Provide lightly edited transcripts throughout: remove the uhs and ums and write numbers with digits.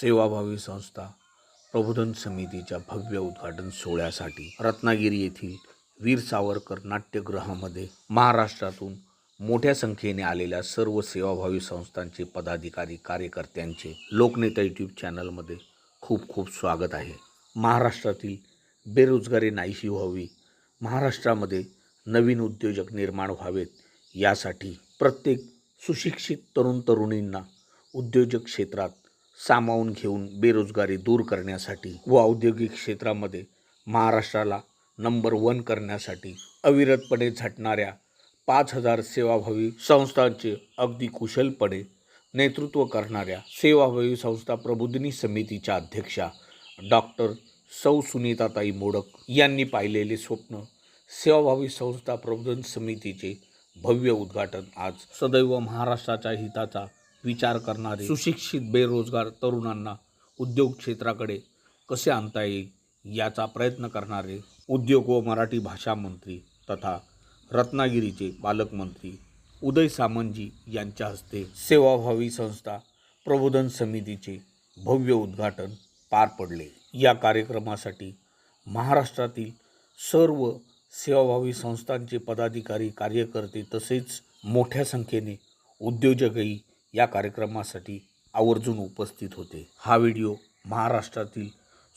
सेवाभावी संस्था प्रबोधन समितीच्या भव्य उद्घाटन सोहळ्यासाठी रत्नागिरी येथील वीर सावरकर नाट्यगृहामध्ये महाराष्ट्रातून मोठ्या संख्येने आलेल्या सर्व सेवाभावी संस्थांचे पदाधिकारी कार्यकर्त्यांचे लोकनेता यूट्यूब चॅनलमध्ये खूप खूप स्वागत आहे। महाराष्ट्रातील बेरोजगारी नाहीशी व्हावी, महाराष्ट्रामध्ये नवीन उद्योजक निर्माण व्हावेत, यासाठी प्रत्येक सुशिक्षित तरुणींना उद्योजक क्षेत्रात सामावून घेऊन बेरोजगारी दूर करण्यासाठी व औद्योगिक क्षेत्रामध्ये महाराष्ट्राला नंबर 1 करण्यासाठी अविरतपणे झटणाऱ्या 5000 सेवाभावी संस्थांचे अगदी कुशलपणे नेतृत्व करणाऱ्या सेवाभावी संस्था प्रबोधिनी समितीच्या अध्यक्षा डॉक्टर सौ सुनीताताई मोडक यांनी पाहिलेले स्वप्न सेवाभावी संस्था प्रबोधन समितीचे भव्य उद्घाटन आज सदैव महाराष्ट्राच्या हिताचा विचार करणारे सुशिक्षित बेरोजगार तरुणांना उद्योग क्षेत्राकडे कसे आणता येईल याचा प्रयत्न करणारे उद्योग व मराठी भाषा मंत्री तथा रत्नागिरीचे पालकमंत्री उदय सामंतजी यांच्या हस्ते सेवाभावी संस्था प्रबोधन समितीचे भव्य उद्घाटन पार पडले। या कार्यक्रमासाठी महाराष्ट्रातील सर्व सेवाभावी संस्थांचे पदाधिकारी कार्यकर्ते तसेच मोठ्या संख्येने उद्योजकही या कार्यक्रमासाठी आवर्जून उपस्थित होते। हा व्हिडिओ महाराष्ट्रातील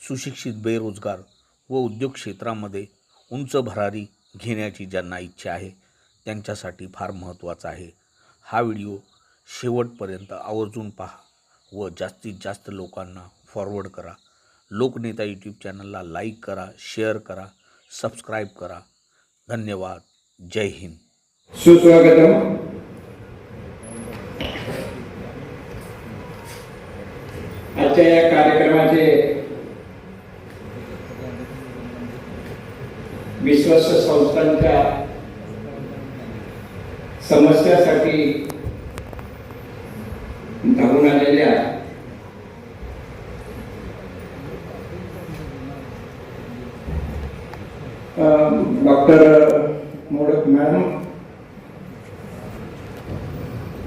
सुशिक्षित बेरोजगार व उद्योग क्षेत्रामध्ये उंच भरारी घेण्याची ज्यांना इच्छा आहे त्यांच्यासाठी फार महत्त्वाचा आहे। हा व्हिडिओ शेवटपर्यंत आवर्जून पहा व जास्तीत जास्त लोकांना फॉरवर्ड करा। लोकनेता यूट्यूब चॅनलला लाईक करा, शेअर करा, सबस्क्राईब करा। धन्यवाद। जय हिंद। सुस्वागतम। आजच्या या कार्यक्रमाचे विश्वस्त संस्थांच्या समस्यासाठी धावून आलेल्या डॉक्टर मोडक मॅडम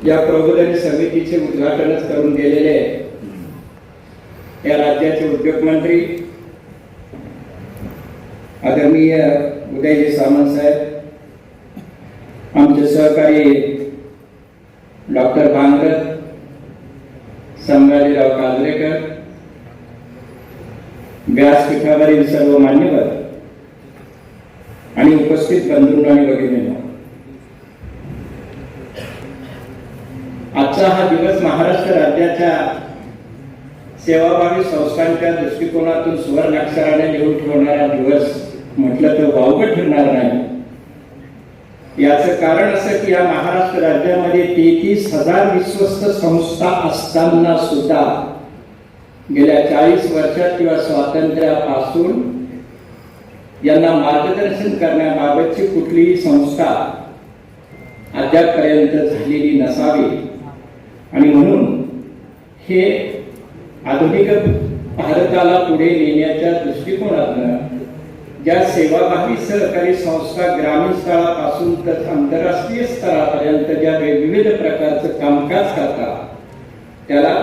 या प्रबोधन समितीचे उद्घाटनच करून गेलेले या राज्याचे उद्योग मंत्री आदरणीय उदयजी सामंत साहेब, आमचे सहकारी डॉक्टर भांगरथ, संभाजीराव काजरेकर, व्यासपीठावरील सर्व मान्यवर आणि उपस्थित बंधूंनो आणि भगिनींनो, आजचा हा दिवस महाराष्ट्र राज्याच्या सेवाभावी संस्थांच्या दृष्टिकोनातून सुवर्णाक्षराने लिहून ठेवणारा दिवस म्हटलं तर वावगं ठरणार नाही। याचं कारण असं की या महाराष्ट्र राज्यामध्ये 33,000 विश्वस्त संस्था असताना सुद्धा गेल्या 40 वर्षात किंवा स्वातंत्र्यापासून यांना मार्गदर्शन करण्याबाबतची कुठलीही संस्था अद्यापपर्यंत झालेली नसावी आणि म्हणून हे आधुनिक भारताला पुढे नेण्याच्या दृष्टिकोनातून ज्या सेवाभावी सहकारी संस्था ग्रामीण स्तरापासून तर आंतरराष्ट्रीय स्तरापर्यंत ज्या विविध प्रकारचं कामकाज करतात त्याला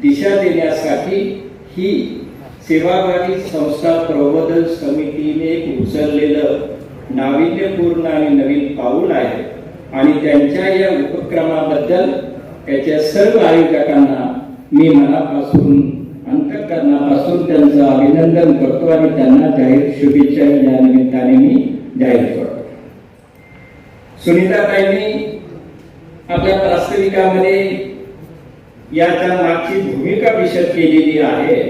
दिशा देण्यासाठी ही सेवाभावी संस्था प्रबोधन समितीने एक उचललेलं नाविन्यपूर्ण आणि नवीन पाऊल आहे आणि त्यांच्या या उपक्रमाबद्दल त्याच्या सर्व आयोजकांना मी मनापासून अंतःकरणापासून त्यांचं अभिनंदन करतो आणि त्यांना जाहीर शुभेच्छा या निमित्ताने मी जाहीर करतो। सुनीताताईंनी आपल्या प्रास्ताविकामध्ये याच्या मागची भूमिका विशद केलेली आहे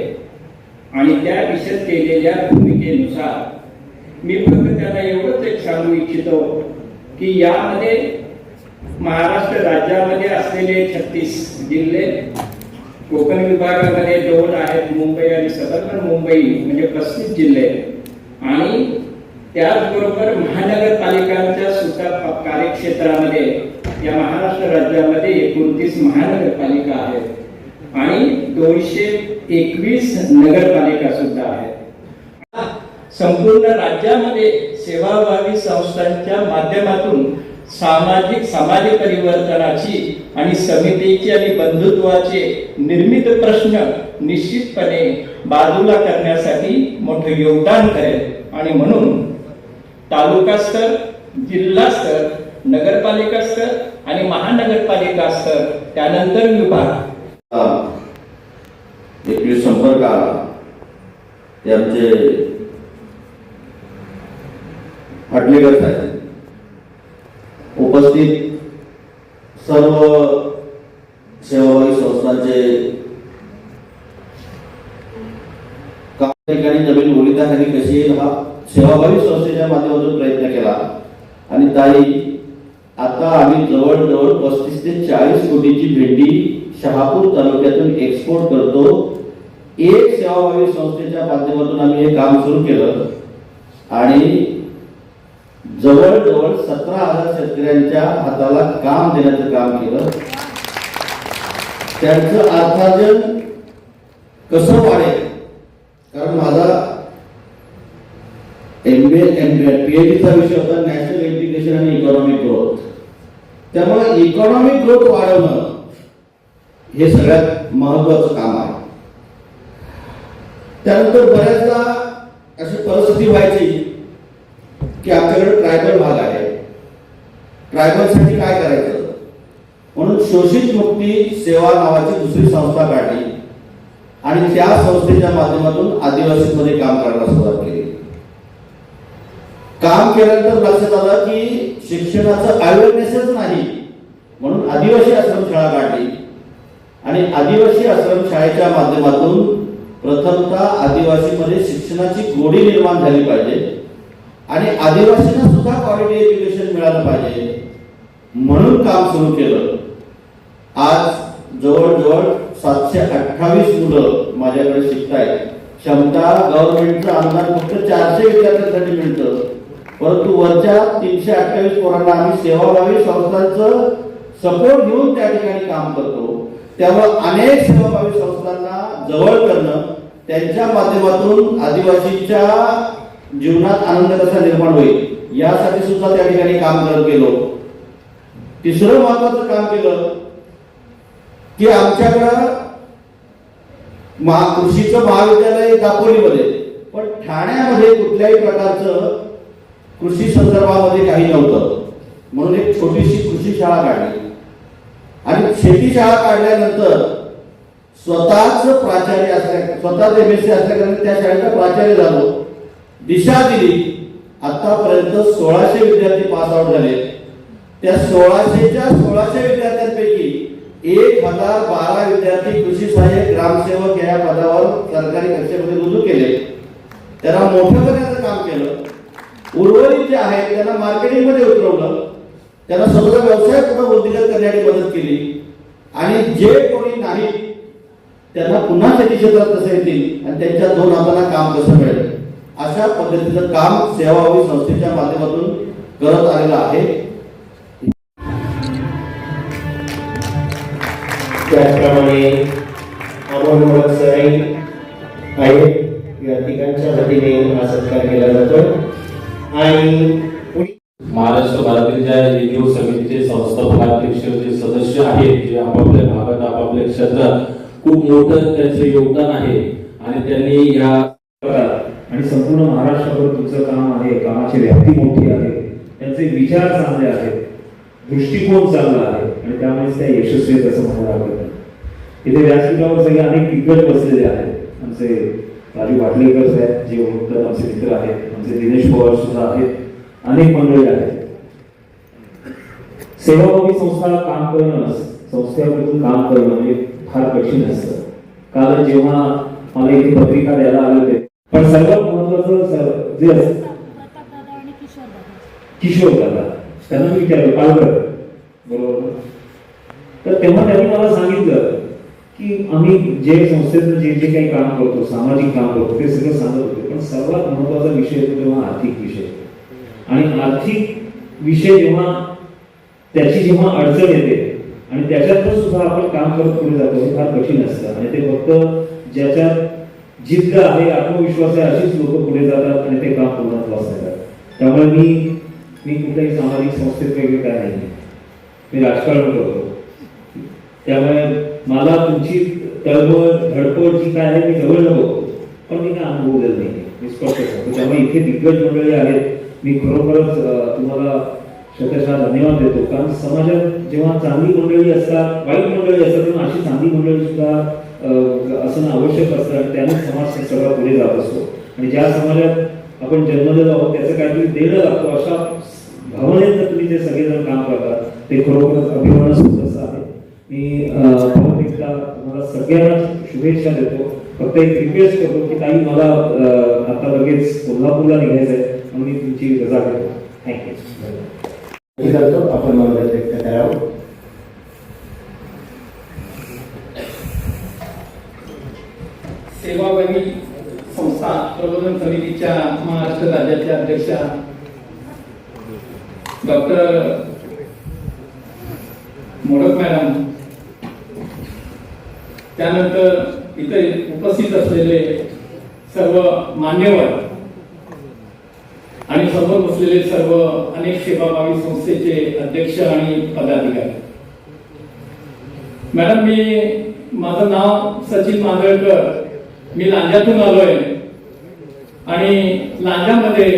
आणि त्या विशद केलेल्या भूमिकेनुसार मी फक्त त्यांना एवढंच एक सांगू इच्छितो की यामध्ये महाराष्ट्र राज्यामध्ये असलेले 36 जिल्हे, कोकण विभागामध्ये 2 आहेत, मुंबई आणि सबर्बन मुंबई म्हणजे 35 जिल्हे आणि त्याचबरोबर महानगरपालिकांच्या सुद्धा कार्यक्षेत्रामध्ये या महाराष्ट्र राज्यामध्ये 29 महानगरपालिका आहेत आणि 221 नगरपालिका सुद्धा आहेत। संपूर्ण राज्यामध्ये सेवाभावी संस्थांच्या माध्यमातून समाज परिवर्तनाची आणि समितीची आणि बंधुत्वाचे निर्मित प्रश्न निश्चितपणे बाजूला करण्यासाठी मोठे योगदान करेल आणि म्हणून तालुका स्तर, जिल्हा स्तर, नगरपालिका स्तर आणि महानगरपालिका स्तर, त्यानंतर विभाग एकवीस संपर्क आला ते आमचे हटलेकर साहेब, उपस्थित सर्व सेवाभावी संस्थांचे ठिकाणी नवीन ओळीताखाली कशी येईल हा सेवाभावी संस्थेच्या माध्यमातून प्रयत्न केला आणि ताई आता आम्ही जवळजवळ 35 ते 40 कोटीची भेंडी शहापूर तालुक्यातून एक्सपोर्ट करतो. एक सेवाभावी संस्थेच्या माध्यमातून आम्ही हे काम सुरू केलं आणि जवळजवळ 17,000 शेतकऱ्यांच्या हाताला काम देण्याचं काम केलं. त्यांचं अर्थार्जन कसं वाढेल, कारण माझा MBA PhDचा विषय होता नॅशनल एज्युकेशन आणि इकॉनॉमिक ग्रोथ. त्यामुळे इकॉनॉमिक ग्रोथ वाढवणं हे सगळ्यात महत्वाचं काम आहे. त्यानंतर बऱ्याचदा अशी परिस्थिती व्हायची की आमच्याकडे ट्रायबल भाग आहे, ट्रायबलसाठी काय करायचं म्हणून शोषित मुक्ती सेवा नावाची दुसरी संस्था काढली आणि त्या संस्थेच्या माध्यमातून आदिवासींमध्ये काम करायला सुरुवात केली. काम केल्यानंतर लक्षात आलं की शिक्षणाचं अवेअरनेसच नाही म्हणून आदिवासी आश्रमशाळा काढली आणि आदिवासी आश्रमशाळेच्या माध्यमातून प्रथमतः आदिवासीमध्ये शिक्षणाची गोडी निर्माण झाली पाहिजे आणि आदिवासींना सुद्धा क्वालिटी एज्युकेशन मिळालं पाहिजे म्हणून काम सुरू केलं. आज जवळजवळ 728 मुलं माझ्याकडे शिकतायत. क्षमता गव्हर्नमेंटचं अनुदान फक्त 400 विद्यार्थ्यांसाठी मिळतं, परंतु वरच्या 328 पोरांना आम्ही सेवाभावी संस्थांचं सपोर्ट घेऊन त्या ठिकाणी काम करतो. त्यामुळे अनेक सेवाभावी संस्थांना जवळ करणं, त्यांच्या माध्यमातून आदिवासींच्या जीवनात आनंद कसा निर्माण होईल यासाठी सुद्धा त्या ठिकाणी काम करत गेलो. तिसरं महत्वाचं काम केलं की आमच्याकडं कृषीचं महाविद्यालय दापोलीमध्ये, पण ठाण्यामध्ये कुठल्याही प्रकारचं कृषी संदर्भामध्ये काही नव्हतं म्हणून एक छोटीशी कृषी शाळा काढली आणि शेती शाळा काढल्यानंतर स्वतःच प्राचार्य असल्या, स्वतःच MSc असल्याकारणे त्या शाळेचा प्राचार्य झालो. दिशा दिली. आतापर्यंत 1600 विद्यार्थी पास आउट झाले. त्या 1600 विद्यार्थ्यांपैकी 1012 विद्यार्थी कृषी सहाय्यक ग्रामसेवक या पदावर सरकारी कक्षेमध्ये रुजू केले. त्यांना मोठं करण्याचं काम केलं. उर्वरित जे आहेत त्यांना मार्केटिंग मध्ये उतरवलं, त्यांना स्वतःचा व्यवसाय पुन्हा वृद्धिंगत करण्याची मदत केली आणि जे कोणी नाही त्यांना पुन्हा शेती क्षेत्रात कसं येतील आणि त्यांच्या 2 हातांना काम कसं मिळेल अशा पद्धतीचं काम सेवाभावी संस्थेच्या माध्यमातून करत आलेलं आहे. त्याचप्रमाणे अमोल सराई आहेत या ठिकाणच्या वतीने हा सत्कार केला जातो. आणि महाराष्ट्र भारतीय एनजीओ समितीचे संस्थापक अध्यक्ष जे सदस्य आहेत, जे आपापल्या भागात आपापल्या क्षेत्रात खूप मोठं त्यांचं योगदान आहे आणि त्यांनी या आणि संपूर्ण महाराष्ट्रावर तुमचं काम आहे. कामाची व्याप्ती मोठी आहे, त्यांचे विचार चांगले आहेत, दृष्टिकोन चांगला आहे आणि त्यामुळे त्या यशस्वी आहेत असं म्हणायला लागतं. इथे व्यासपीठावर सगळे अनेक दिग्गज बसलेले आहेत. आमचे राजू वाटलेकर साहेब जे ओळखतात, आमचे मित्र आहेत, आमचे दिनेश पवार सुद्धा आहेत, अनेक मंडळी आहेत. सेवाभावी संस्था काम करणं, संस्थेबद्दल काम करणं म्हणजे फार कठीण असतं. कारण जेव्हा मला इथे पत्रिका द्यायला आले होते, पण सर्वात महत्वाचं जे असतं किशोर दादा, त्यांना मी विचारलं पालकर बरोबर, तर तेव्हा त्यांनी मला सांगितलं की आम्ही जे संस्थेचं जे जे काही काम करतो, सामाजिक काम करतो ते सगळं सांगत होते, पण सर्वात महत्वाचा विषय येतो तेव्हा आर्थिक विषय. आणि आर्थिक विषय जेव्हा अडचण येते आणि त्याच्यातून सुद्धा आपण काम करत पुढे जातो हे फार कठीण असतं. आणि ते फक्त ज्याच्यात जिद्द आहे, आत्मविश्वास आहे अशीच लोक पुढे जातात आणि ते काम पूर्णत्वास येतात. त्यामुळे मी मी कुठल्याही सामाजिक संस्थेत वगैरे काय नाही, मी राजकारण करतो. त्यामुळे मला तुमची तळमळ धडपड जी काय आहे मी जवळ नको, पण मी काय अनुभवलेलं नाही, मी स्पष्ट करतो. त्यामुळे इथे दिग्गज मंडळी आहेत, मी खरोखरच तुम्हाला शतशः धन्यवाद देतो. कारण समाजात जेव्हा चांगली मंडळी असतात, वाईट मंडळी असतात, तेव्हा अशी चांगली मंडळी सुद्धा असणं आवश्यक असतं आणि त्याने समाज सगळा पुढे जात असतो. आणि ज्या समाजात आपण जन्मलेलो आहोत त्याचं काहीतरी देणं लागतो, अशा भावनेनं तुम्ही ते सगळेजण काम करतात, ते खरोखरच अभिमानास्पद असं आहे. मी परत एकदा तुम्हाला सगळ्यांना शुभेच्छा देतो. फक्त एक रिक्वेस्ट करतो की ताई मला आता लगेच कोल्हापूरला निघायचं आहे, म्हणून मी तुमची रजा घेतो. थँक्यू. करतो आपण मला व्यक्त करावं. सेवाभावी संस्था प्रबोधन समितीच्या महाराष्ट्र राज्याच्या अध्यक्षा डॉक्टर मोडक मॅडम, त्यानंतर इथे उपस्थित असलेले सर्व मान्यवर आणि समोर बसलेले सर्व अनेक सेवाभावी संस्थेचे अध्यक्ष आणि पदाधिकारी. मॅडम, माझं नाव सचिन मांजळकर, मी लांजातून आलोय आणि लांजामध्ये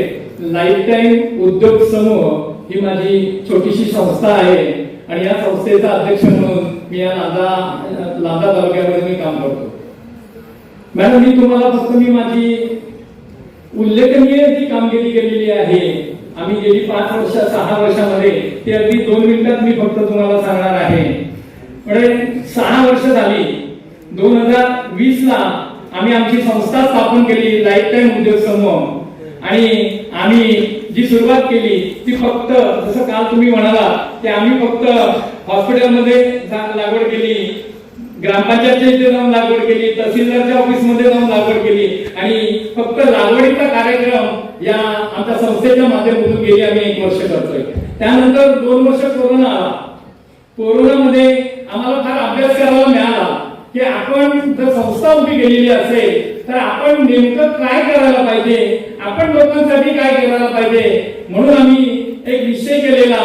लाईफ टाईम उद्योग समूह ही माझी छोटीशी संस्था आहे आणि या संस्थेचा अध्यक्ष म्हणून मी या लांजा तालुक्यामध्ये मी काम करतो. मॅडम, मी तुम्हाला फक्त माझी उल्लेखनीय जी कामगिरी केलेली आहे आम्ही गेली 5 वर्ष 6 वर्षामध्ये, ते अगदी 2 मिनिटात मी फक्त तुम्हाला सांगणार आहे. म्हणजे 6 वर्ष झाली. 2020 ला आम्ही आमची संस्था स्थापन केली लाईफ टाईम उद्योग समूह, आणि आम्ही जी सुरुवात केली ती फक्त जसं काल तुम्ही म्हणाला की आम्ही फक्त हॉस्पिटलमध्ये लागवड केली, ग्रामपंचायतच्या इथे जाऊन लागवड केली, तहसीलदारच्या ऑफिसमध्ये जाऊन लागवड केली आणि फक्त लागवडीचा कार्यक्रम या आमच्या संस्थेच्या माध्यमातून गेली आम्ही 1 वर्ष करतोय. त्यानंतर 2 वर्ष कोरोना आला. कोरोनामध्ये आम्हाला फार अभ्यास करायला मिळाला की आपण जर संस्था उभी केलेली असेल तर आपण नेमकं काय करायला पाहिजे, आपण लोकांसाठी काय करायला पाहिजे. म्हणून आम्ही एक निश्चय केलेला.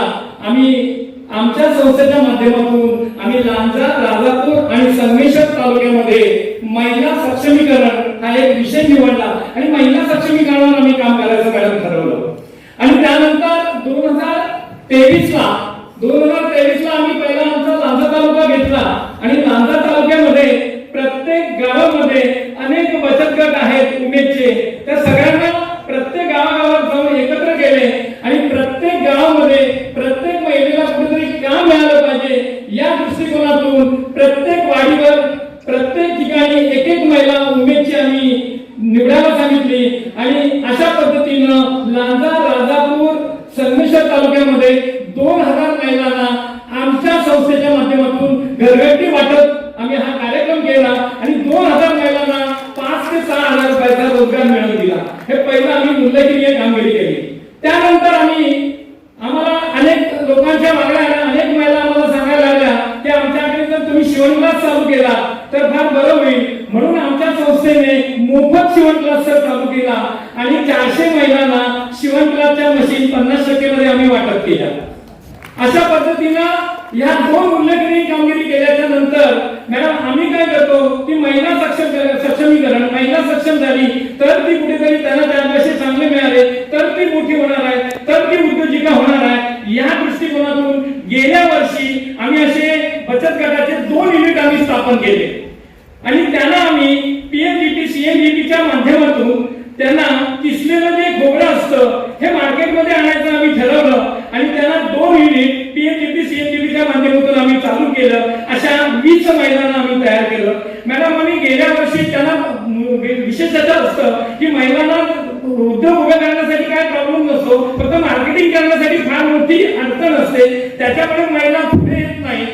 आम्ही आमच्या संस्थेच्या माध्यमातून आम्ही लांजा, राजापूर आणि संगमेश्वर तालुक्यामध्ये महिला सक्षमीकरण हा एक विषय निवडला आणि महिला सक्षमीकरणावर आम्ही काम करायचं मॅडम ठरवलं. आणि त्यानंतर 2023 ला आम्ही पहिला आमचा लांजा तालुका घेतला आणि लांजा तालुक्यामध्ये प्रत्येक गावामध्ये अनेक बचत गट आहेत उमेदचे. त्या सगळ्यांना प्रत्येक गावागावात जाऊन एकत्र केले आणि प्रत्येक गावामध्ये प्रत्येक महिलेला कुठेतरी काम मिळालं पाहिजे या दृष्टिकोनातून प्रत्येक वाडीवर प्रत्येक ठिकाणी एक महिला उमेदची आम्ही निवडायला सांगितली आणि अशा पद्धतीनं लांजा, राजापूर, संगमेश्वर तालुक्यामध्ये 2000 महिलांना आमच्या संस्थेच्या माध्यमातून घरगुती वाटप आम्ही हा कार्यक्रम केला आणि 2000 महिलांना 5 ते 6 हजार रुपयाचा रोजगार मिळवून दिला. हे पहिलं आम्ही उल्लेखनीय कामगिरी केली. त्यानंतर आम्हाला अनेक लोकांच्या मागण्या आल्या, अनेक महिला आम्हाला सांगायला लागल्या की आमच्याकडे जर तुम्ही शिवणक्लास चालू केला तर फार बरं होईल. म्हणून आमच्या संस्थेने मोफत शिवणक्लास चालू केला आणि 400 महिलांना शिवणक्लासच्या मशीन 50% मध्ये आम्ही वाटप केल्या. अशा पद्धतीनं या 2 उल्लेखनीय कामगिरी केल्याच्या नंतर मॅडम आम्ही काय करतो की महिला सक्षमीकरण, महिला सक्षम झाली तर ती कुठेतरी त्यांना 4 पैसे चांगले मिळाले तर ती मोठी होणार आहे, तर ती उद्योजिका होणार आहे. या दृष्टिकोनातून गेल्या वर्षी आम्ही असे बचत गटाचे 2 युनिट आम्ही स्थापन केले आणि त्यांना आम्ही पीएमजीटी सीएमजीटीच्या माध्यमातून त्यांना किसलेलं जे खोबरं असतं हे मार्केटमध्ये आणायचं आम्ही ठरवलं आणि त्यांना 2 युनिट पीएमजीटी सीएमजीटीच्या माध्यमातून आम्ही चालू केलं. अशा 20 महिलांना आम्ही तयार केलं. मॅडम, आम्ही गेल्या वर्षी त्यांना विशेषतः असतं की महिलांना उद्योग उभे करण्यासाठी काय प्रॉब्लेम नसतो, फक्त मार्केटिंग करण्यासाठी फार मोठी अडचण असते, त्याच्यामुळे महिला पुढे येत नाही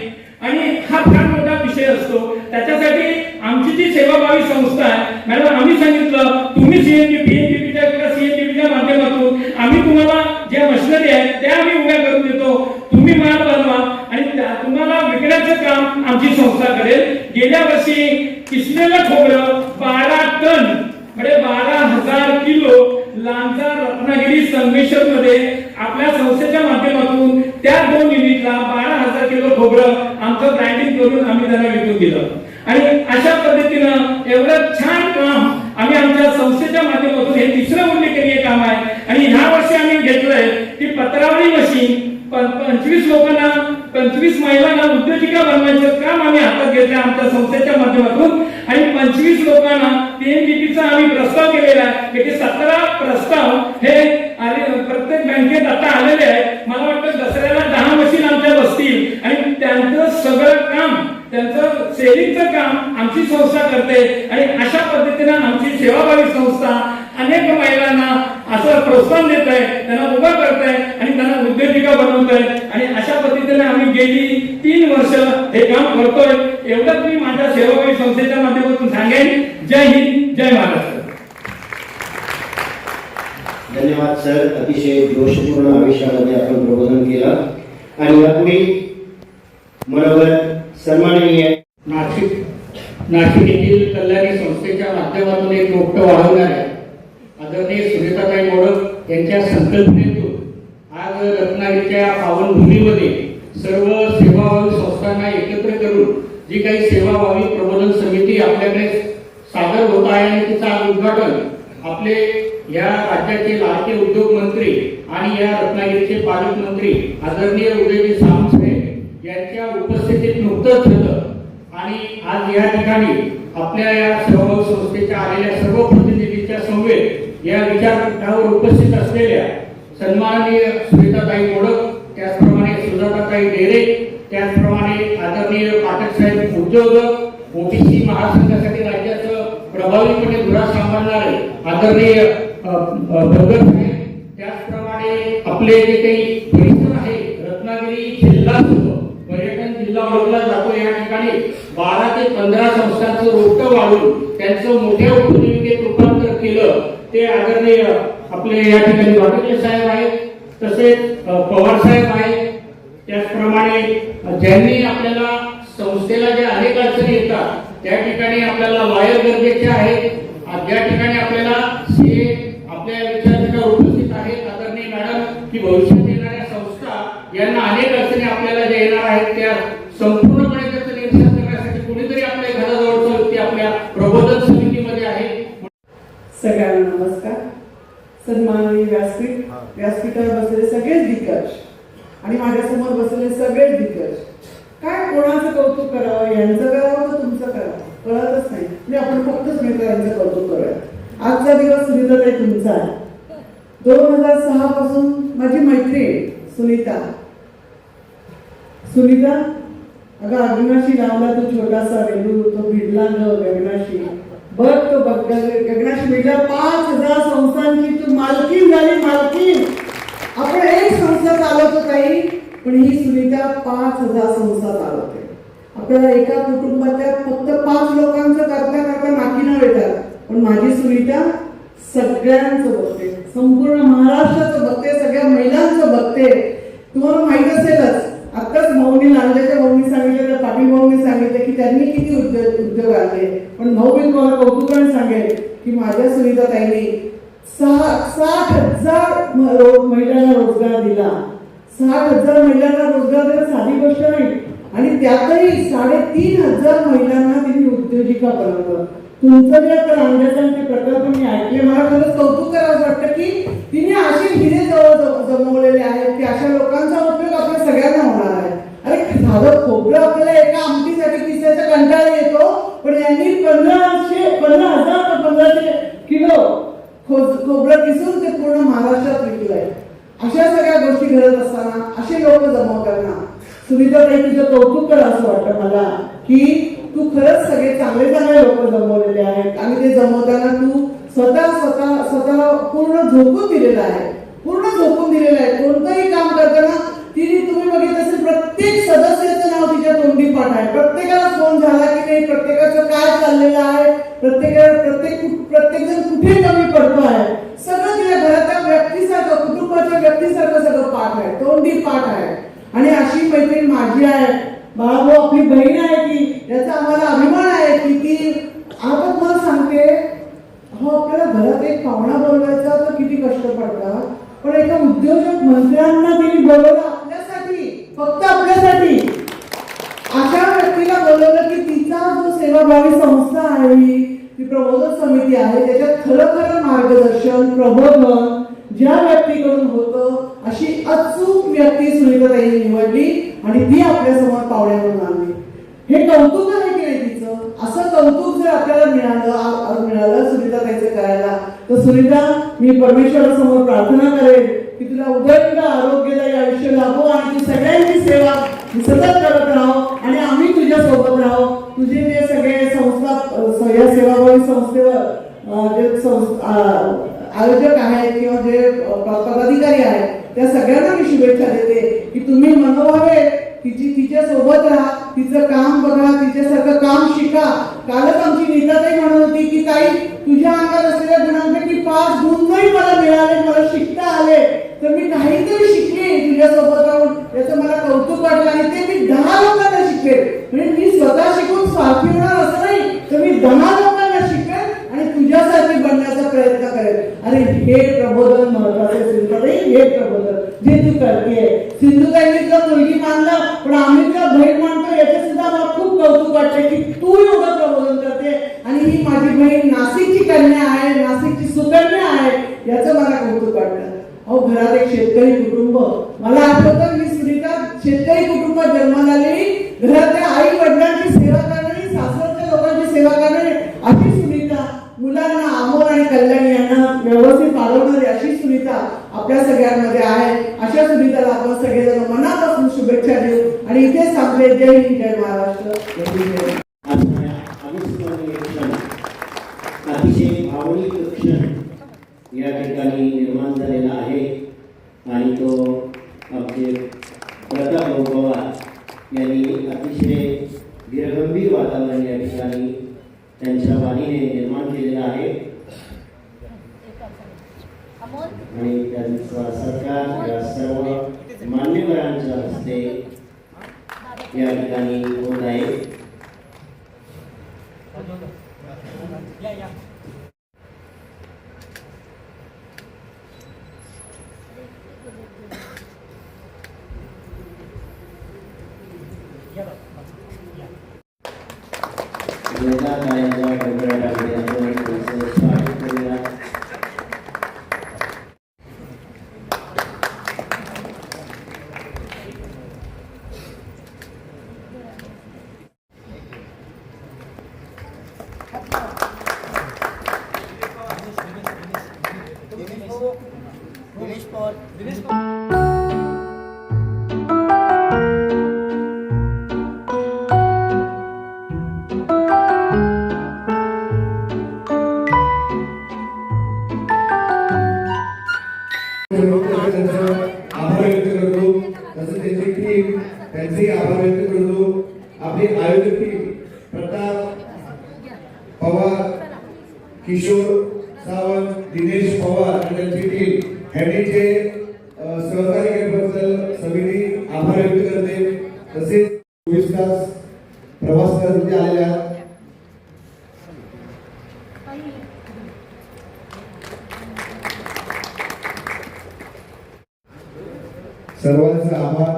आणि हा फार मोठा विषय असतो. त्याच्यासाठी आमची जी सेवाभावी संस्था आहे मॅडम, आम्ही सांगितलं तुम्ही पीएमजीपीच्या किंवा सीएमजीपीच्या माध्यमातून आम्ही तुम्हाला ज्या मशिनरी आहेत त्या आम्ही उभ्या करून देतो, तुम्ही माल बनवा आणि तुम्हाला विकण्याचं काम आमची संस्था करेल. गेल्या वर्षी किसलेलं खोबरं 12 टन म्हणजे 12,000 किलो लांजा, रत्नागिरी, संगमेश्वर मध्ये आपल्या संस्थेच्या माध्यमातून त्या 2 युनिटला 12,000 किलो खोबरं आमचं ब्रँडिंग करून आम्ही त्यांना विकून दिलं. आणि अशा पद्धतीनं एवढं छान काम आम्ही आमच्या संस्थेच्या माध्यमातून, हे तिसरं उल्लेखनीय काम आहे. आणि ह्या वर्षी आम्ही घेतलंय की पत्रावळी मशीन 25 लोकांना, 25 महिलांना उद्योजिका बनवायचं काम आम्ही हातात घेतलं आमच्या संस्थेच्या माध्यमातून. आणि 25 लोकांना पीएमडीपीचा आम्ही प्रस्ताव केलेला आहे की 17 प्रस्ताव हे प्रत्येक बँकेत आता आलेले आहेत. मला वाटतं दसऱ्याला 10 मशीन आमच्या बसतील आणि त्यांचं सगळं काम, त्यांचं सेलिंगचं काम आमची संस्था करते. आणि अशा पद्धतीनं आमची सेवाभावी संस्था अनेक महिलांना असं प्रोत्साहन देत आहे, त्यांना उभा करत आहे आणि त्यांना उद्योजिका बनवत आहे. आणि अशा पद्धतीने आम्ही गेली 3 वर्ष हे काम करतोय. एवढंच मी माझ्या सेवाभावी संस्थेच्या माध्यमातून सांगेन. जय हिंद, जय महाराष्ट्र. धन्यवाद सर, अतिशय जोशपूर्ण आविष्काराने आपण प्रबोधन केलं. आणि यापुढे मनोबर सन्माननीय नाशिक येथील कल्याणी संस्थेच्या माध्यमातून एक रोपटं वाढवणाऱ्या आदरणीय सुनीताताई मोडक यांच्या संकल्पनेतून आज रत्नागिरीच्या पावनभूमीमध्ये सर्व सेवाभावी संस्थांना एकत्र करून जी काही सेवाभावी प्रबोधन समिती आपल्याकडे सादर होत आहे आणि तिचं आज उद्घाटन आपले या राज्याचे लाडके उद्योग मंत्री आणि या रत्नागिरीचे पालकमंत्री आदरणीय उदयजी सामंत साहेब यांच्या उपस्थितीत नुकतंच झालं. आणि आज या ठिकाणी आपल्या या सेवाभावी संस्थेच्या आलेल्या सर्व प्रतिनिधींच्या समवेत या विचारपीठावर उपस्थित असलेल्या सन्माननीय सुनीताताई मोडक, त्याचप्रमाणे सुजाताताई डेरे, त्याचप्रमाणे आदरणीय पाठक साहेब उद्योजक, ओबीसी महासंघासाठी राज्याचं प्रभावीपणे धुरा सांभाळणारे आदरणीय भगत साहेब, त्याचप्रमाणे आपले जे काही परिसर आहे रत्नागिरी जिल्हा पर्यटन जिल्हा ओळखला जातो. या ठिकाणी 12 ते 15 संस्थांचं रोपटं वाढून त्यांचं मोठ्या उपजीविकेत रूपांतर केलं. ते आदरणीय आपले या ठिकाणी वाटके साहेब आहेत, तसेच पवार साहेब आहेत. त्याचप्रमाणे ज्यांनी आपल्याला संस्थेला जे अनेक अडचणी येतात त्या ठिकाणी आपल्याला लॉयर गरजेचे आहेत. ज्या ठिकाणी आपल्याला आपल्या विचारपीठावर उपस्थित आहेत आदरणीय मॅडम, की भविष्यात येणाऱ्या संस्था यांना अनेक अडचणी आपल्याला ज्या येणार आहेत त्या संपूर्णपणे त्याचं निरसन करण्यासाठी कोणीतरी आपल्या घराजवळचं व्यक्ती आपल्या प्रबोधन समितीमध्ये आहे. सगळ्यांना नमस्कार. सन्माननीय व्यासपीठावर बसलेले सगळेच दिग्गज आणि माझ्यासमोर बसलेले सगळेच दिग्गज, काय कोणाचं कौतुक करावं, यांचं करावं तर तुमचं करावं कळतच नाही. म्हणजे आपण फक्त स्मिताताईंचं कौतुक करूया. आजचा दिवस सुनीताताई तुमचा आहे. 2006 पासून माझी मैत्रीण सुनीता. अगं अग्नाशी लावला तो छोटासा वेलू, तो भिडला ग गगनाशी. बघ तो गगनाशी भिडला. 5,000 संस्थांची तू मालकीन झाली, मालकीन. आपण एक संस्था चालवतो काही, पण ही सुनीता 5,000 संस्था चालवते. आपल्याला एका कुटुंबाच्या फक्त 5 लोकांचं करता करता नाकी न येतात, पण माझी सुनीता सगळ्यांचं बघते, संपूर्ण महाराष्ट्राचं बघते, सगळ्या महिलांचं बघते. तुम्हाला माहित असेलच, आताच भाऊनी लांजाच्या भाऊनी सांगितलं, तर पाटील भाऊनी सांगितलं की त्यांनी किती उद्योग आणले. पण भाऊ मी तुम्हाला कौतुकाने सांगेल की माझ्या सुनीताताईंनी 60,000 महिलांना रोजगार दिला. 60,000 महिलांना रोजगार देणं साधी गोष्ट नाही. आणि त्यातही 3,500 महिलांना तिने उद्योजिका बनवलं. तुमचं जे आता लांजाचं ते प्रकल्प मी ऐकले, मला खरंच कौतुक करावं वाटतं की तिने असे हिरे जमवलेले आहेत की अशा लोकांचा उपयोग आपल्या सगळ्यांना होणार आहे. अरे साधं खोबरं आपल्याला एका आमटीसाठी किस्याचा कंटाळा येतो, पण यांनी 15,000 किलो खोबरं किसून ते पूर्ण महाराष्ट्रात विकलंय. अशा सगळ्या गोष्टी घडत असताना असे लोक जमवताना सुनीताताई तुझं कौतुक करा असं वाटतं मला की तू खरंच सगळे चांगले चांगले लोक जमवलेले आहेत. आणि ते जमवताना तू स्वतःला पूर्ण झोकून दिलेलं आहे, कोणतंही काम करताना तिने, तुम्ही बघितलं असेल, प्रत्येक सदस्याचं नाव तिच्या तोंडी पाठ आहे. प्रत्येकाला फोन झाला की नाही, प्रत्येकाचं काय चाललेलं आहे, प्रत्येक जण कुठे कमी पडतो आहे, सगळं तिच्या घराच्या व्यक्तीसारखं, कुटुंबाच्या व्यक्तीसारखं सगळं पाठ आहे, तोंडी पाठ आहे. आणि अशी मैत्रीण माझी आहे. बाळाभाऊ आपली बहीण आहे की याचा आम्हाला अभिमान आहे की ती. आता तुम्हाला सांगते, हो आपल्याला घरात एक पाहुणा बोलवायचा तर किती कष्ट पडतात, पण एका उद्योजक मंत्र्यांना तिने बोलवलं आपल्यासाठी, फक्त आपल्यासाठी. अशा व्यक्तीला बोलवलं की तिचा जो सेवाभावी संस्था आहे, ती प्रबोधन समिती आहे, त्याच्यात खरं मार्गदर्शन प्रबोधन ज्या व्यक्तीकडून होतं, अशी अचूक व्यक्ती सुनीताताईंनी निवडली आणि ती आपल्या समोर पावणे म्हणून आणली. हे कौतुक आहे की नाही तिचं? असं कौतुक जर आपल्याला मिळालं सुनीताताईचं करायला, तर सुनीता, मी परमेश्वरासमोर प्रार्थना करेन की तुला उदंड आरोग्यदायी आयुष्य लाभो आणि तू सगळ्यांची सेवा सतत करत राहो आणि आम्ही तुझ्या सोबत राहो. तुझे जे सगळे संस्था या सेवाभावी संस्थेवर जे आयोजक आहेत किंवा जे पदाधिकारी आहेत, त्या सगळ्यांना मी शुभेच्छा देते की तुम्ही मनोभावे तिच्या सोबत राहा, तिचं काम बघा, तिच्यासारखं काम शिका. कालच आमची नीताताई म्हणत होती की ताई, तुझ्या अंगात असलेल्या गुणांपैकी 5 गुण जरी मला मिळाले, मला शिकता आले, तर मी काहीतरी शिकले तुझ्या सोबत राहून, याचं मला कौतुक वाटलं आणि ते मी 10 लोकांना शिकवेल. म्हणजे मी स्वतः शिकून स्वार्थी होणार असं नाही, तर मी 10 लोकांना शिकवेल आणि तुझ्यासारखी बनण्याचा प्रयत्न करेल. अरे हे प्रबोधन महत्वाचे सिंधुताई, हे प्रबोधन जे तू करतेय. सिंधुताईंनी तुला मुलगी मानला, पण आम्ही तुला बहीण मानतो, याचे सुद्धा मला खूप कौतुक वाटते की तू एवढं प्रबोधन करते. आणि ही माझी बहीण नाशिकची कन्या आहे, नाशिकची सुकन्या आहे, याचं मला कौतुक वाटतं. अहो, घरात एक शेतकरी कुटुंब, मला आठवतं मी सुनीता शेतकरी कुटुंबात जन्माला आलेली, घरातल्या आई वडिलांची सेवा करणारी, सासरच्या लोकांची सेवा करणारी अशी सुनीता, मुलांना अमोल आणि कल्याणी यांना व्यवस्थित पालवणारी अशी सुनीता आपल्या सगळ्यांमध्ये आहे. अशा सुनीताला आपण सगळेजण मनापासून शुभेच्छा देऊ आणि इथे सांगते जय हिंद, जय महाराष्ट्र. अतिशय भावनिक क्षण या ठिकाणी निर्माण झालेला आहे आणि तो आमचे प्रताप पवार यांनी अतिशय धीरगंभीर वातावरण या ठिकाणी त्यांच्या वाणीने निर्माण केलेलं आहे आणि त्यांचा सत्कार या सर्व मान्यवरांच्या हस्ते या ठिकाणी होत आहे. आभार व्यक्त करतो, तसंच त्यांची टीम त्यांचे आभार व्यक्त करतो. आपली आयोजक टीम प्रताप पवार, किशोर सावंत, दिनेश पवार आणि त्यांची टीम ह्यांनीचे सहकार्य केल्याबद्दल समिती आभार व्यक्त करते. तसेच 24 तास प्रवास करत आलेल्या सर्वांचा आभार.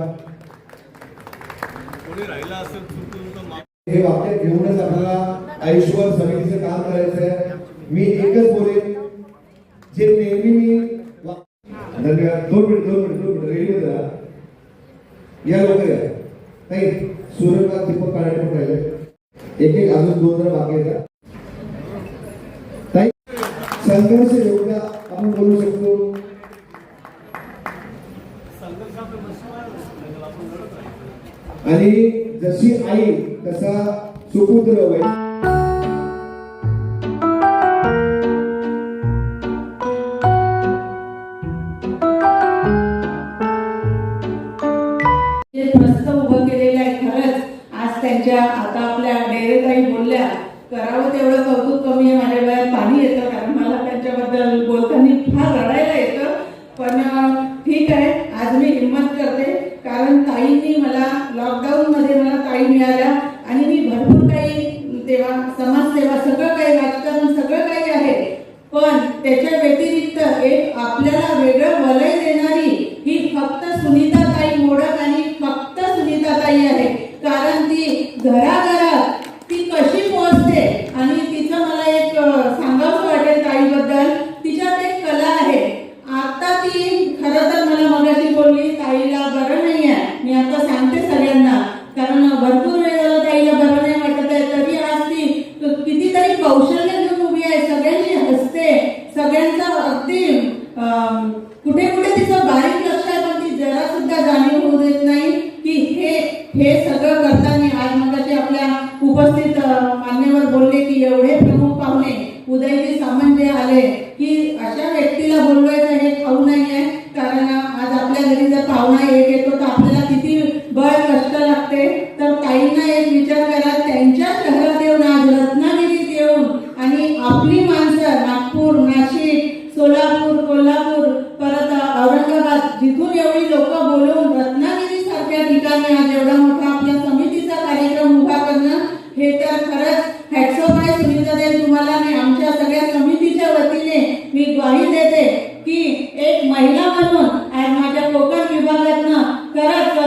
हे वाक्य घेऊनच आपल्याला आयुष्यभर समितीचं काम करायचं आहे. मी एकच बोलेन, जे नेहमी मी धन्यवाद. 2 मिनिट रेडी होता या लोक नाही. सूर्यकांत दीपक काळे पण राहिले, एक अजून 2 जण बाकी आहेत. संघर्ष योग्य आपण बोलू शकतो. आणि जशी आई तसा सुपुत्र होय. प्रस्ताव उभं केलेलं आहे. खरंच आज त्यांच्या आता आपल्या डेरेताई बोलल्या, करावं तेवढं कौतुक कमी आहे. माझ्या डोळ्यात पाणी येतं, कारण मला त्यांच्याबद्दल बोलताना फार रडायला येतं. पण ठीक आहे, आज मी हिंमत करते, कारण ताईंनी मला लॉकडाऊन मध्ये मला ताई मिळाल्या आणि मी भरपूर काही तेव्हा समाजसेवा सगळं काही, राजकारण सगळं काही आहे, पण त्याच्या व्यतिरिक्त एक आपल्याला वेगळं वलय सगळ्यांचं अगदी कुठे कुठे तिचं बारीक लक्ष आहे, पण ती जरा सुद्धा जाणीव होऊ देत नाही की हे सगळं करताना आज मगाशी आपल्या उपस्थित मान्यवर बोलले की एवढे प्रमुख पाहुणे उदयजी सामंत जे आले की अशा व्यक्तीला बोलवायचं हे खाऊ नाहीये. कारण आज आपल्या घरी जर पाहुणा एक येतो तर आपल्याला किती बळ कष्ट लागते. तर ताईंना एक विचार करा, त्यांच्या शहरात येऊन आज रत्नागिरीत येऊन आणि आपली माणसं नागपूर, नाशिक, सोलापूर, कोल्हापूर, परत औरंगाबाद जिथून एवढी लोक बोलवून रत्नागिरी सारख्या ठिकाणी आज एवढा मोठा आपल्या समितीचा कार्यक्रम उभा करणं हे तर खरंच हॅट्स ऑफ आहे. सुनीताताई तुम्हाला मी आमच्या सगळ्या समितीच्या वतीने मी ग्वाही देते की एक महिला म्हणून आज माझ्या कोकण विभागातनं खरंच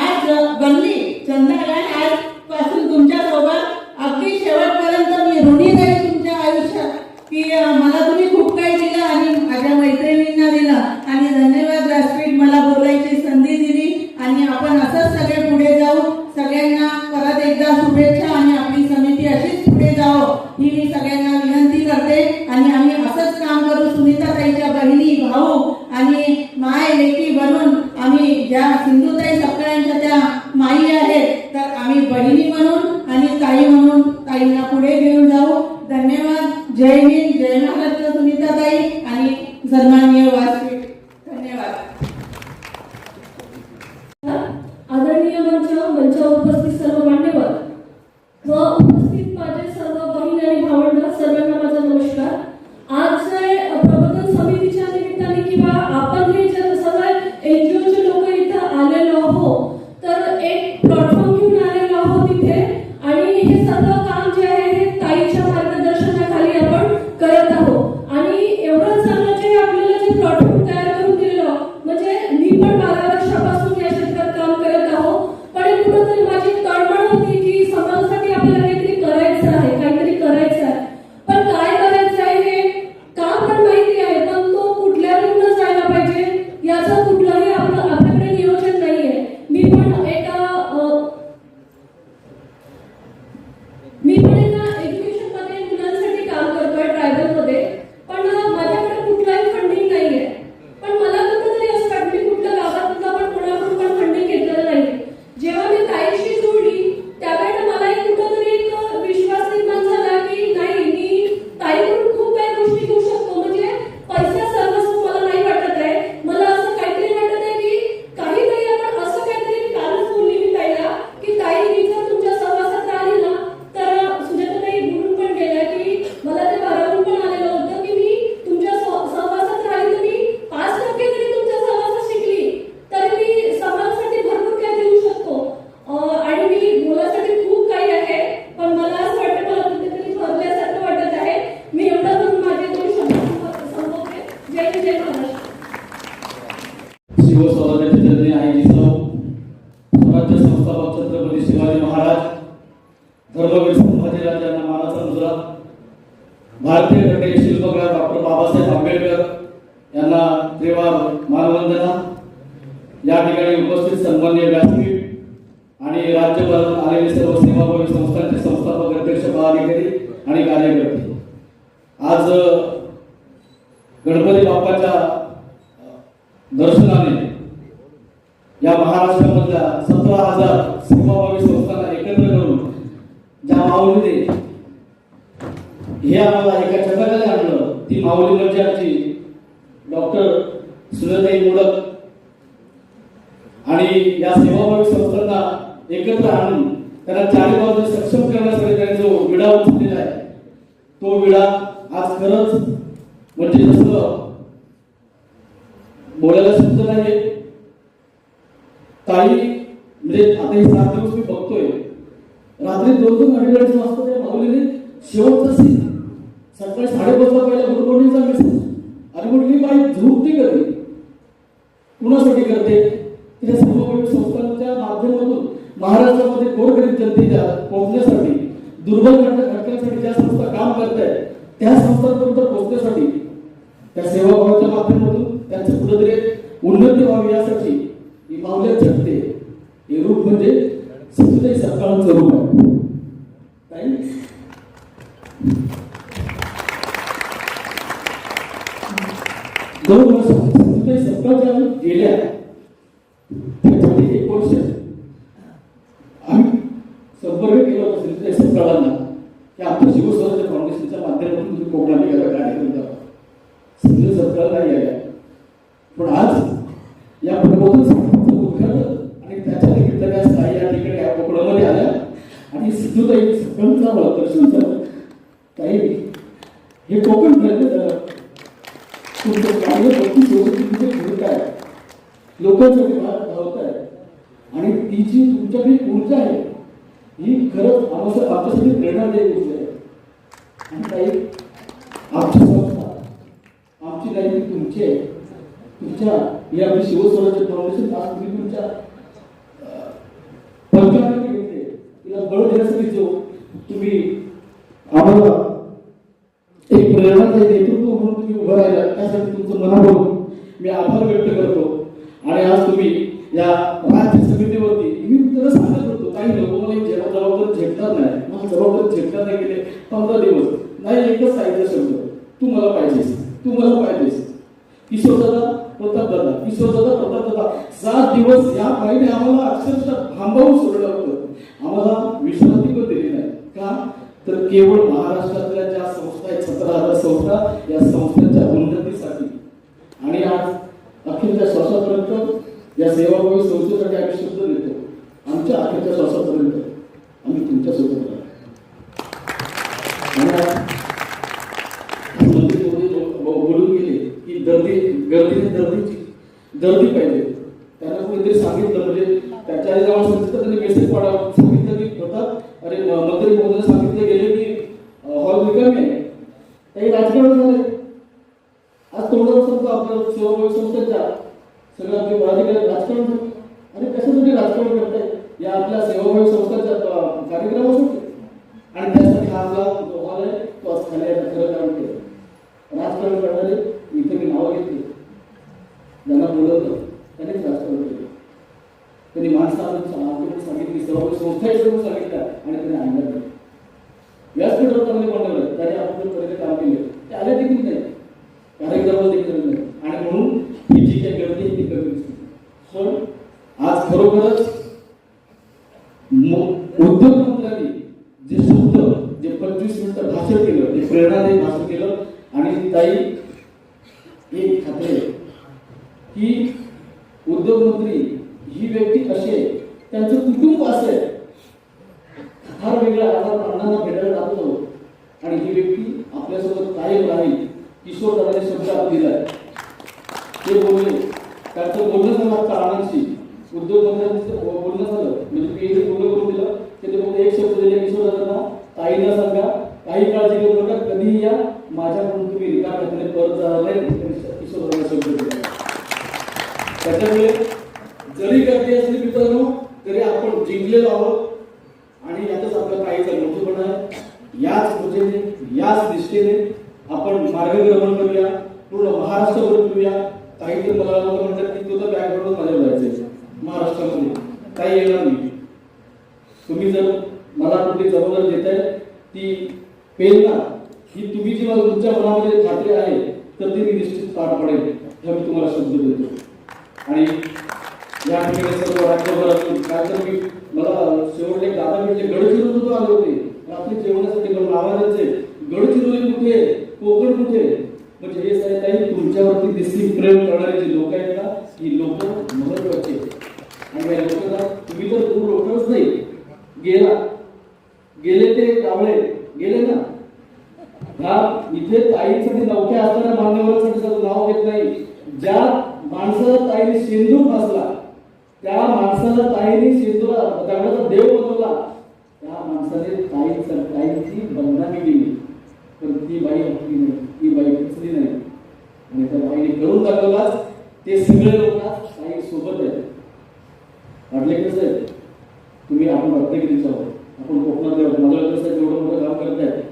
आज गल्ली चंद्राला आजपासून तुमच्या सोबत अगदी शेवटपर्यंत मी ऋणी राहील तुमच्या आयुष्यात की मला तुम्ही खूप काही दिलं आणि माझ्या मैत्रिणींना दिलं आणि धन्यवाद व्यासपीठ मला बोलायची संधी दिली आणि आपण असंच सगळे पुढे जाऊ. सगळ्यांना परत एकदा शुभेच्छा आणि आपली समिती अशीच पुढे जावं ही मी सगळ्यांना विनंती करते आणि आम्ही असंच काम करू. सुनीताताईच्या बहिणी, भाऊ आणि माय लेकी बनून आम्ही ज्या सिंधुताई सगळ्यांच्या त्या माई आहेत तर आम्ही बहिणी म्हणून आणि ताई म्हणून ताईंना पुढे घेऊन जाऊ. धन्यवाद. जय हिंद, जय महाराष्ट्र. सुनीताताई आणि सन्माननीय व्यासपीठ, धन्यवाद. आदरणीय मंचावर उपस्थित सर्व मान्यवर व उपस्थित माझे सर्व बहीण आणि भावंड सर्वांना माझा नमस्कार. आज प्रबोधन समितीच्या निमित्ताने किंवा आपण हे जे सगळे एनजीओचे लोक इथं आलेलो आहोत तर एक प्लॅटफॉर्म घेऊन आलेलो आहोत इथे आणि हे सगळं काम जे आहे हे ताईच्या मार्गदर्शनाखाली आपण करत आहोत आणि एवढं चांगलं जे आपल्याला जे प्लॅटफॉर्म तयार करून दिलेलं म्हणजे मी पण 12 वर्षापासून या क्षेत्रात काम करत आहोत. पण कुठेतरी माझी तळमळ होती की समाजासाठी आपल्याला काहीतरी करायचं आहे. पण काय करायचं आहे हे काम पण माहिती आहे पण तो कुठल्या रूटनं जायला पाहिजे याचं कुठलंही आपल्याकडे नियोजन नाहीये. मी पण एका एज्युकेशन मध्ये मुलांसाठी काम करतोय ट्रायबल मध्ये, पण माझ्याकडे कुठलाही फंडिंग नाहीये. पण मला कुठेतरी असं वाटतं मी कुठल्या गावातून पण कोणाकडून पण फंडिंग घेतलेलं नाही. जेव्हा मी ताईशी जोडली त्यावेळेला मलाही कुठेतरी एक विश्वास निर्माण झाला की नाही मी ताईकडून खूप काही गोष्टी घेऊ शकतो. म्हणजे पैसा सर्वस्व मला नाही वाटत आहे. मला असं काहीतरी वाटत आहे की काहीतरी आपण असं काहीतरी कालच बोलली मी ताईला की ताई मी जर तुमच्या सहवासात राहिली ना तर सुजाताताई बोलून पण गेल्या की मला ते भारावून पण आलेलं होतं की मी तुमच्या सहवासात राहिली तर मी 5% जरी तुमच्या सहवासात शिकली तरी मी समाजासाठी भरपूर काही देऊ शकतो आणि मी बोलासाठी खूप काही आहे. पण मला असं वाटतं मला कुठेतरी भरल्यासारखं वाटत आहे. मी एवढं करून माझे 2 शब्द संपवते. जय हिंद, जय महाराष्ट्र. शिवस्वराज्याचे जननी आहे जिजाऊ, स्वराज्य संस्थापक छत्रपती शिवाजी महाराज, धर्मवीर संभाजीराजांना मानाचा मुजरा, भारतीय घटनेचे शिल्पकार डॉक्टर बाबासाहेब आंबेडकर यांना त्रिवार मानवंदना. या ठिकाणी उपस्थित सन्माननीय व्यासपीठ आणि राज्यभरातून आलेले सर्व सेवाभावी संस्थांचे संस्थापक, अध्यक्ष, पदाधिकारी आणि कार्यकर्ते, आज गणपती बाप्पाच्या दर्शनाने या महाराष्ट्रामधल्या 17,000 सेवाभावी संस्थांना एकत्र करून ज्या माऊलीने हे आम्हाला एका छताखाली आणलं ती माऊली म्हणजे आमची डॉक्टर सुनीताताई मोडक आणि या सेवाभावी संस्थांना एकत्र आणून त्यांना चारी बाजूने सक्षम करण्यासाठी त्यांनी जो विडा उचललेला आहे तो विडा आज खरंच म्हणजे जसं बोलायला शब्द नाही. ताई म्हणजे आता हे 7 दिवस मी बघतोय रात्री 2-2 अडीच वाजता त्या माऊलीने शेवटचा सीन सकाळी 5:30 पहिला गुड मॉर्निंगचा मेसेज आणि म्हटली बाई झोपती कधी कुणासाठी करते त्या सर्व संस्थांच्या माध्यमातून महाराष्ट्रामध्ये गोरगरीब जनतेच्या पोहोचण्यासाठी दुर्बल घटकांसाठी ज्या संस्था काम करत आहेत त्या संस्थांपर्यंत पोहोचण्यासाठी त्या सेवाभावाच्या माध्यमातून त्यांचं कुठेतरी उन्नती व्हावी यासाठी ही माऊल्या झटते. हे रूप म्हणजे सिंधुताई सपकाळांचं रूप आहे. जवळपास सिंधुताई सप्ताह ज्या गेल्या त्याच्यामध्ये 1 वर्ष आम्ही संपर्क केला होता सिंधुताई सप्ताहांना की आपल्या शिवस्वराज्य फाउंडेशनच्या माध्यमातून तुम्ही कोकणात एखादा कार्यक्रम द्यावा. सिंधुताई सप्ताह नाही आल्या, पण आज या प्रबोधन सप्ताहाचं उद्घाटन आणि त्याच्या निमित्ताने आज ताई या ठिकाणी या कोकणामध्ये आल्या आणि सिंधुताई सप्ताहाचं दर्शन झालं. ताई हे कोकण प्रयत्न झालं तुमचं कार्य भक्ती सोबत तुमचे घडत आहे, लोकांसाठी धावत आहे आणि ती जी तुमच्याकडे ऊर्जा आहे ही खरंच आमच्यासाठी प्रेरणादायी ऊर्जा आहे. आणि काही आमची संस्था आमची नाही तुमची आहे. तुमच्या या आपली शिवस्वराज्य फाउंडेशन आज तुम्ही तुमच्या पंचांनी घेतले तिला बळ देण्यासाठी जो तुम्ही आम्हाला एक प्रेरणादायी नेतृत्व म्हणून तुम्ही उभं राहिला त्यासाठी तुमचं मनापासून मी आभार व्यक्त करतो. आणि आज तुम्ही या राज्य समितीवरती मी तुला सांगत होतो काही लोक मला जबाबदारी झेपणार नाही, मला जबाबदारी झेपणार नाही गेले 15 दिवस नाही. एकच सांगितलं शब्द, तू मला पाहिजेस, तू मला पाहिजेस. किशोरदादा प्रतापदादा, किशोरदादा प्रतापदादा 7 दिवस या बाईने आम्हाला अक्षरशः थांबवून सोडलं होतं. आम्हाला विश्रांती पण दिली नाही. का तर केवळ महाराष्ट्रातल्या ज्या संस्था आहेत 17,000 संस्था या संस्थांच्या उन्नतीसाठी आणि आज अखेरच्या श्वासापर्यंत या सेवाभावी संस्थेसाठी आम्ही शब्द देतो. आमच्या अखेरच्या श्वासापर्यंत आम्ही तुमच्या सोबत राहतो. बोलून गेले की गर्दीने दर्दी पाहिजे. त्यांना कोणीतरी सांगितलं म्हणजे त्याच्या आई जाऊन सांगितलं त्यांनी मेसेज पाठवा सांगितलं की प्रताप अरे मंत्री महोदय सांगितले गेले की हॉल रिकामी आहे. काही राजकारण झालंय. आज तोंडावर सांगतो आपल्या सेवाभावी संस्थेच्या सगळं आपले पदाधिकारी राजकारण झालं. अरे कशासाठी राजकारण करताय या आपल्या सेवाभावी संस्थेच्या कार्यक्रमासाठी. आणि त्यासाठी हा आपला जो हॉल आहे तो आज खाली खरं काम केलं. राजकारण करणारे इथे मी नावं घेतली, ज्यांना बोलवलं त्यांनीच राजकारण केलं. त्यांनी माणसं आमच्याकडे सांगितली सेवाभावी संस्थेकडून सांगितलं आणि त्यांनी आणलं नाही. व्यासपीठावर चांगले बनवलं त्याने आपण पहिले काम केले ते आले देखील नाही, कार्यक्रमाला देखील नाही. आणि म्हणून ही जी काही गर्दी ती कमी दिसते. पण आज खरोखरच उद्योग मंत्र्यांनी जे शब्द जे 25 मिनिटं भाषण केलं ते प्रेरणादायी भाषण केलं. आणि ताई एक खात्री की उद्योगमंत्री ही व्यक्ती असे त्यांचं कुटुंब असे फार वेगळा आजार अण्णांना भेटायला जातो आणि ही व्यक्ती आपल्यासोबत कायम राहील. किशोरदादाने शब्द आप दिलाय ते बोलले, त्यांचं बोलणं झालं आता आनंदशी उद्योगमंत्र्यांचं बोलणं झालं म्हणजे मी बोलणं करून दिलं की ते फक्त एक शब्द दिले किशोरदादांना, ताईंना सांगा काही काळजी घेऊ नका, कधीही या माझ्याकडून तुम्ही रिकाम्याकडे परत जाणार नाही. किशोरदादांना शब्द दिला. त्याच्यामुळे जरी गर्दी असली मित्रांनो तरी आपण जिंकलेलो आहोत आणि यातच आपल्या काहीचा मोठेपणा आहे. याच ऊर्जेने याच निष्ठेने आपण मार्गक्रमण करूया, पूर्ण महाराष्ट्रभर करूया. काही तर मला म्हणतात की तुझं बॅकग्राऊंड माझ्या जायचंय महाराष्ट्रामध्ये काही येणार नाही. तुम्ही जर मला कुठली जबाबदारी देताय ती पेलना ही तुम्ही जी मला तुमच्या मनामध्ये खात्री आहे तर ती मी निश्चित पार पडेल हे मी तुम्हाला शब्द देतो. आणि या ठिकाणी सर्व राज्यभरातून काय तर मी मला शेवटले दादा भेटले गडचिरोली आले होते रात्री जेवणासाठी. मला नावाचे गडचिरोली कुठे, कोकण कुठे, म्हणजे हे साहेब काही तुमच्यावरती निश्चित प्रेम करणारे जे लोक आहेत ना ही लोक महत्वाचे. आणि या लोकांना तुम्ही तर दूर लोकच नाही गेले ते कावळे गेले ना. हा इथे ताईंसाठी नौक्या असणाऱ्या मान्यवरांसाठी नाव घेत नाही. ज्या माणसाला ताईने सिंदूर फासला त्या माणसाला ताईने सिंदूर दगडाचा देव बनवला त्या माणसाने ताईंची बदनामी केली. पण ती बाई हटली नाही, ती बाई खचली नाही आणि त्या बाईने करून दाखवलाच. ते सगळे लोक ताई सोबत आहेत. वाटले कसं आहे तुम्ही आपण रत्नागिरीचा आहोत, आपण कोकणातले आहोत. माझ्या कसं आहे एवढं मोठं काम करतायत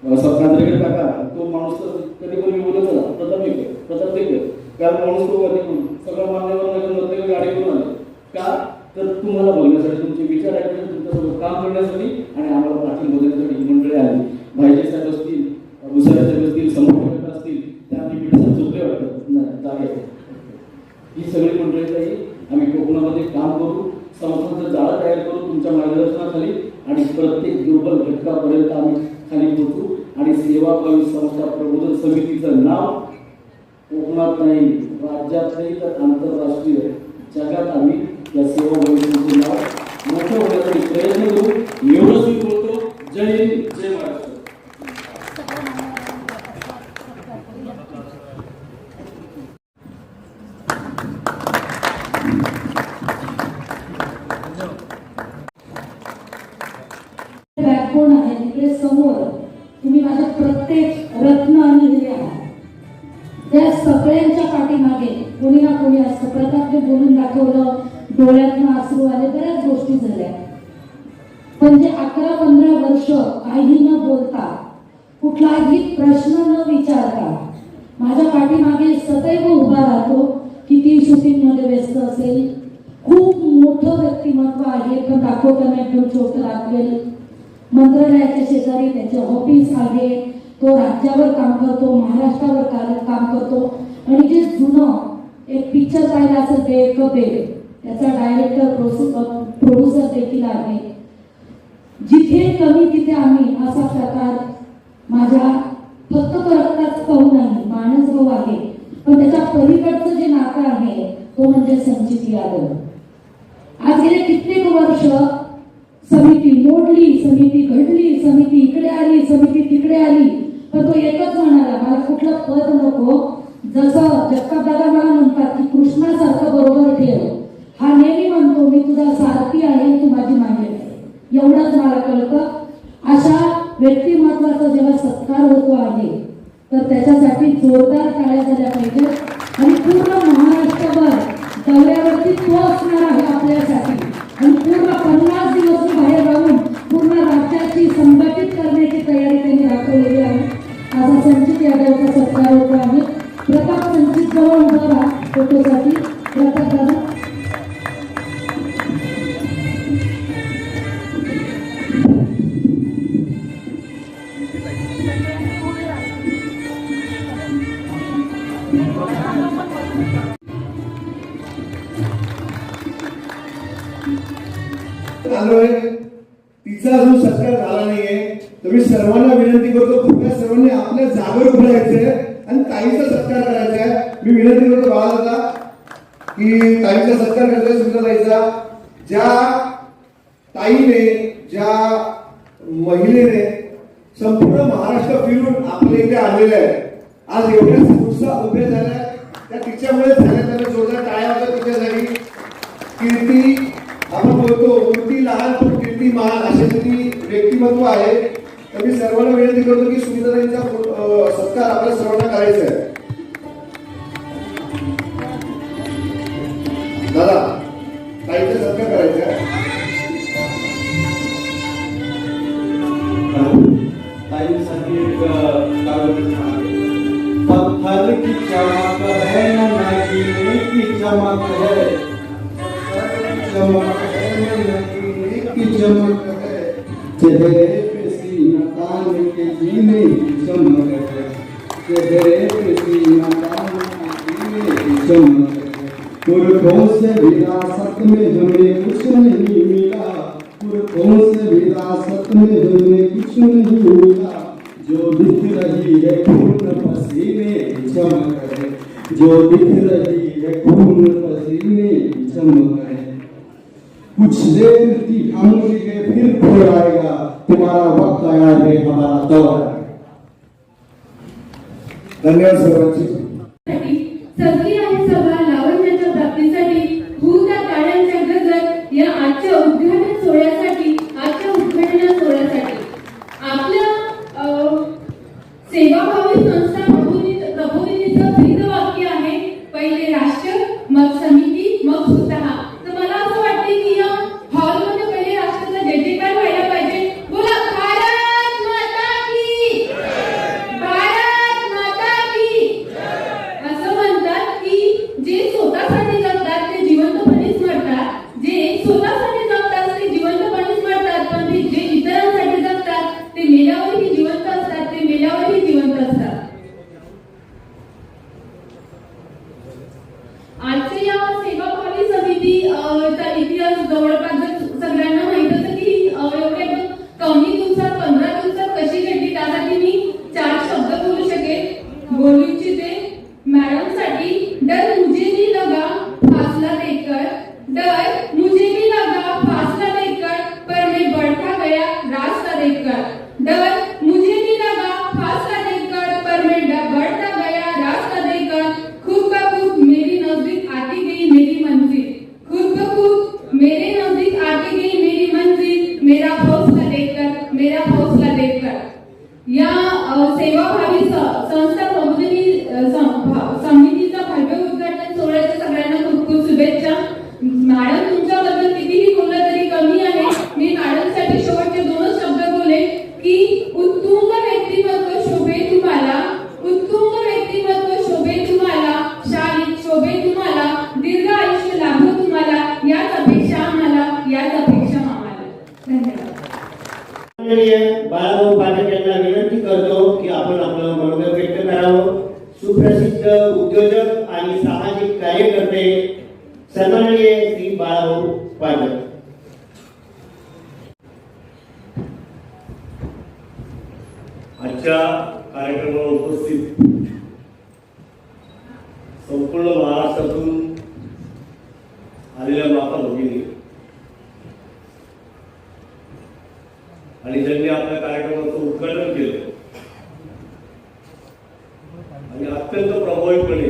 सरकारकडे टाका तो माणूस तर कधी पण मी बोलत चला प्रताप देकर कारण माणूस तो कधी पण सगळं मान्यवर गाडी करून आले का तर तुम्हाला बोलण्यासाठी तुमचे विचार ऐकण्यासाठी तुमच्यासोबत काम करण्यासाठी आणि आम्हाला पाठिंबा देण्यासाठी ही मंडळी आली. भाईजे साहेब असतील, भुसारे साहेब असतील, समोर असतील त्या आम्ही झोपले वाटतं सेवाभावी संस्था प्रबोधन समितीचं नाव कोकणात नाही, राज्यात नाही, तर आंतरराष्ट्रीय जगात आम्ही या सेवाभावी संस्थेचं नाव मोठं होण्यासाठी प्रयत्न करू. एवढंच मी बोलतो. जय हिंद, जय महाराष्ट्र. बॅकबोन आहे तिकडे समोर तुम्ही माझ्या प्रत्येक रत्न आणि हिरे आहात. त्या सगळ्यांच्या पाठीमागे कोणी ना कोणी असतं. प्रतापने बोलून दाखवलं, डोळ्यातनं अश्रू आले, बऱ्याच गोष्टी झाल्या. पण जे 11-15 वर्ष काही न बोलता, कुठलाही प्रश्न न विचारता माझ्या पाठीमागे सदैव उभा राहतो. किती शूटिंग मध्ये व्यस्त असेल, खूप मोठं व्यक्तिमत्व आहे, पण दाखवताना एकदम छोटं दाखवेल. मंत्रालयाच्या शेजारी त्याचे ऑफिस आहे, तो राज्यावर काम करतो, महाराष्ट्रावर काम करतो. आणि जे जुनं एक पिक्चर पाहिलं असेल ते कबे, त्याचा डायरेक्टर प्रोड्युसर देखील आहे. जिथे कमी तिथे आम्ही असा प्रकार माझ्या फक्त रक्ताच पाहू नाही, माणसभाऊ आहे, पण त्याच्या पलीकडचं जे नातं आहे तो म्हणजे संचित यादव. आज गेले कित्येक वर्ष समिती मोडली, समिती घडली, समिती इकडे आली, समिती तिकडे आली, पण तो एकच म्हणाला, मला कुठलं पद नको. जसं जगताप दादा मला म्हणतात की कृष्णासारखं बरोबर ठेव. हा नेहमी म्हणतो, मी तुझा सारथी आहे, तू माझी मागे आहे. एवढंच मला कळतं. अशा व्यक्तिमत्वाचा जेव्हा सत्कार होतो आहे तर त्याच्यासाठी जोरदार टाळ्या झाल्या पाहिजेत. आणि पूर्ण महाराष्ट्रभर दौऱ्यावरती तो असणार आहे आपल्यासाठी. आणि पूर्ण 50 दिवस बाहेर राहून पूर्ण राज्याची संघटित करण्याची तयारी त्यांनी दाखवलेली आहे. असा संचित यादवचा सत्कार होतो आहे. प्रताप संचित जवळ उभा राहा फोटोसाठी. प्रताप दादा. आलोय, तिचा अजून सत्कार झाला नाहीये. तर मी सर्वांना विनंती करतो, कृपया सर्वांनी आपल्या जागेवर उभं राहायचंय आणि ताईचा सत्कार करायचा आहे. मी विनंती करतो बाळाला की ताईचा सत्कार करायचा, सुद्धा ताईचा. ज्या ताईने, ज्या महिलेने संपूर्ण महाराष्ट्र फिरून आपल्या इथे आलेल्या आहे, आज एवढ्या संस्था उभ्या झाल्या, त्या तिच्यामुळे झाल्या. त्यांना जोरदार टाळ्या होत्या तिच्यासाठी. कीर्ती, आपण बोलतो मूर्ती लहान पण कीर्ती महान, असे ती व्यक्तिमत्व आहे. तर मी सर्वांना विनंती करतो की सुनीताताईंचा सत्कार आपल्या सर्वांना करायचा आहे. दादा, ताईचा सत्कार करायचा आहे. ताईंसाठी एक पत्थर की चमक है ना नगीने की चमक है, चमक है ना नगीने की चमक है, चेहरे पे सीना तान के जीने की चमक है, चेहरे पे सीना तान के जीने की चमक है. पुरखों से विरासत में हमें कुछ नहीं मिला, पुरखों से विरासत में हमें कुछ नहीं मिला. जो दिख रही है खून पसीने की चमक है, जो दिख रही है खून पसीने की चमक है. कुछ देर की हम के फिर खोल आएगा, तुम्हारा वक्त आया है, हमारा दौर है. धन्यवाद सर्वांची. सगळी आणि सभा लावण्याच्या प्राप्तीसाठी भूता टाळ्यांच्या गजर या आजच्या उद्घाटन सोहळ्यासाठी, आजच्या उद्घाटन सोहळ्यासाठी आपल्या सेवाभावी संस्था प्रबोधिनीचं ब्रीद वाक्य आहे, पहिले राष्ट्र, मग समिती, मग स्वतः. तर मला असं वाटते की या हॉलमध्ये पहिले राष्ट्राचा जयजयकार व्हायला पाहिजे. बोला भारत माता की, भारत माता की. असं म्हणतात की जे स्वतःसाठी जगतात ते जिवंतपणेच मरतात, जे स्वतःसाठी जगतात ते जिवंतपणेच मरतात, पण ते जे इतरांसाठी जगतात ते मेल्यावरही जिवंत असतात, ते मेल्यावरही जिवंत असतात. संस्था प्रबोधिनी समितीचा भव्य उद्घाटन सोहळ्याच्या सगळ्यांना खूप खूप शुभेच्छा. मॅडम तुमच्याबद्दल कितीही बोललं तरी कमी आहे. मी मॅडमसाठी शेवटचे 2 शब्द बोले की उत्तुंग व्यक्तिमत्व शोभे तुम्हाला, उत्तुंग व्यक्तिमत्व शोभे तुम्हाला, शारीरिक शोभे तुम्हाला, दीर्घ आयुष्य लाभो तुम्हाला, याच अपेक्षा आम्हाला, याच अपेक्षा आम्हाला. धन्यवाद. बाळाभाऊ पाटील यांना विनंती करतो की आपण आपलं मनोगत व्यक्त करावं. सुप्रसिद्ध उद्योजक आणि सामाजिक कार्यकर्ते सन्माननीय श्री बाळाभाऊ पाटील. आजच्या कार्यक्रमाला उपस्थित संपूर्ण महाराष्ट्रातून आलेल्या माता भगिनी आणि ज्यांनी आपल्या कार्यक्रमाचं उद्घाटन केलं आणि अत्यंत प्रभावीपणे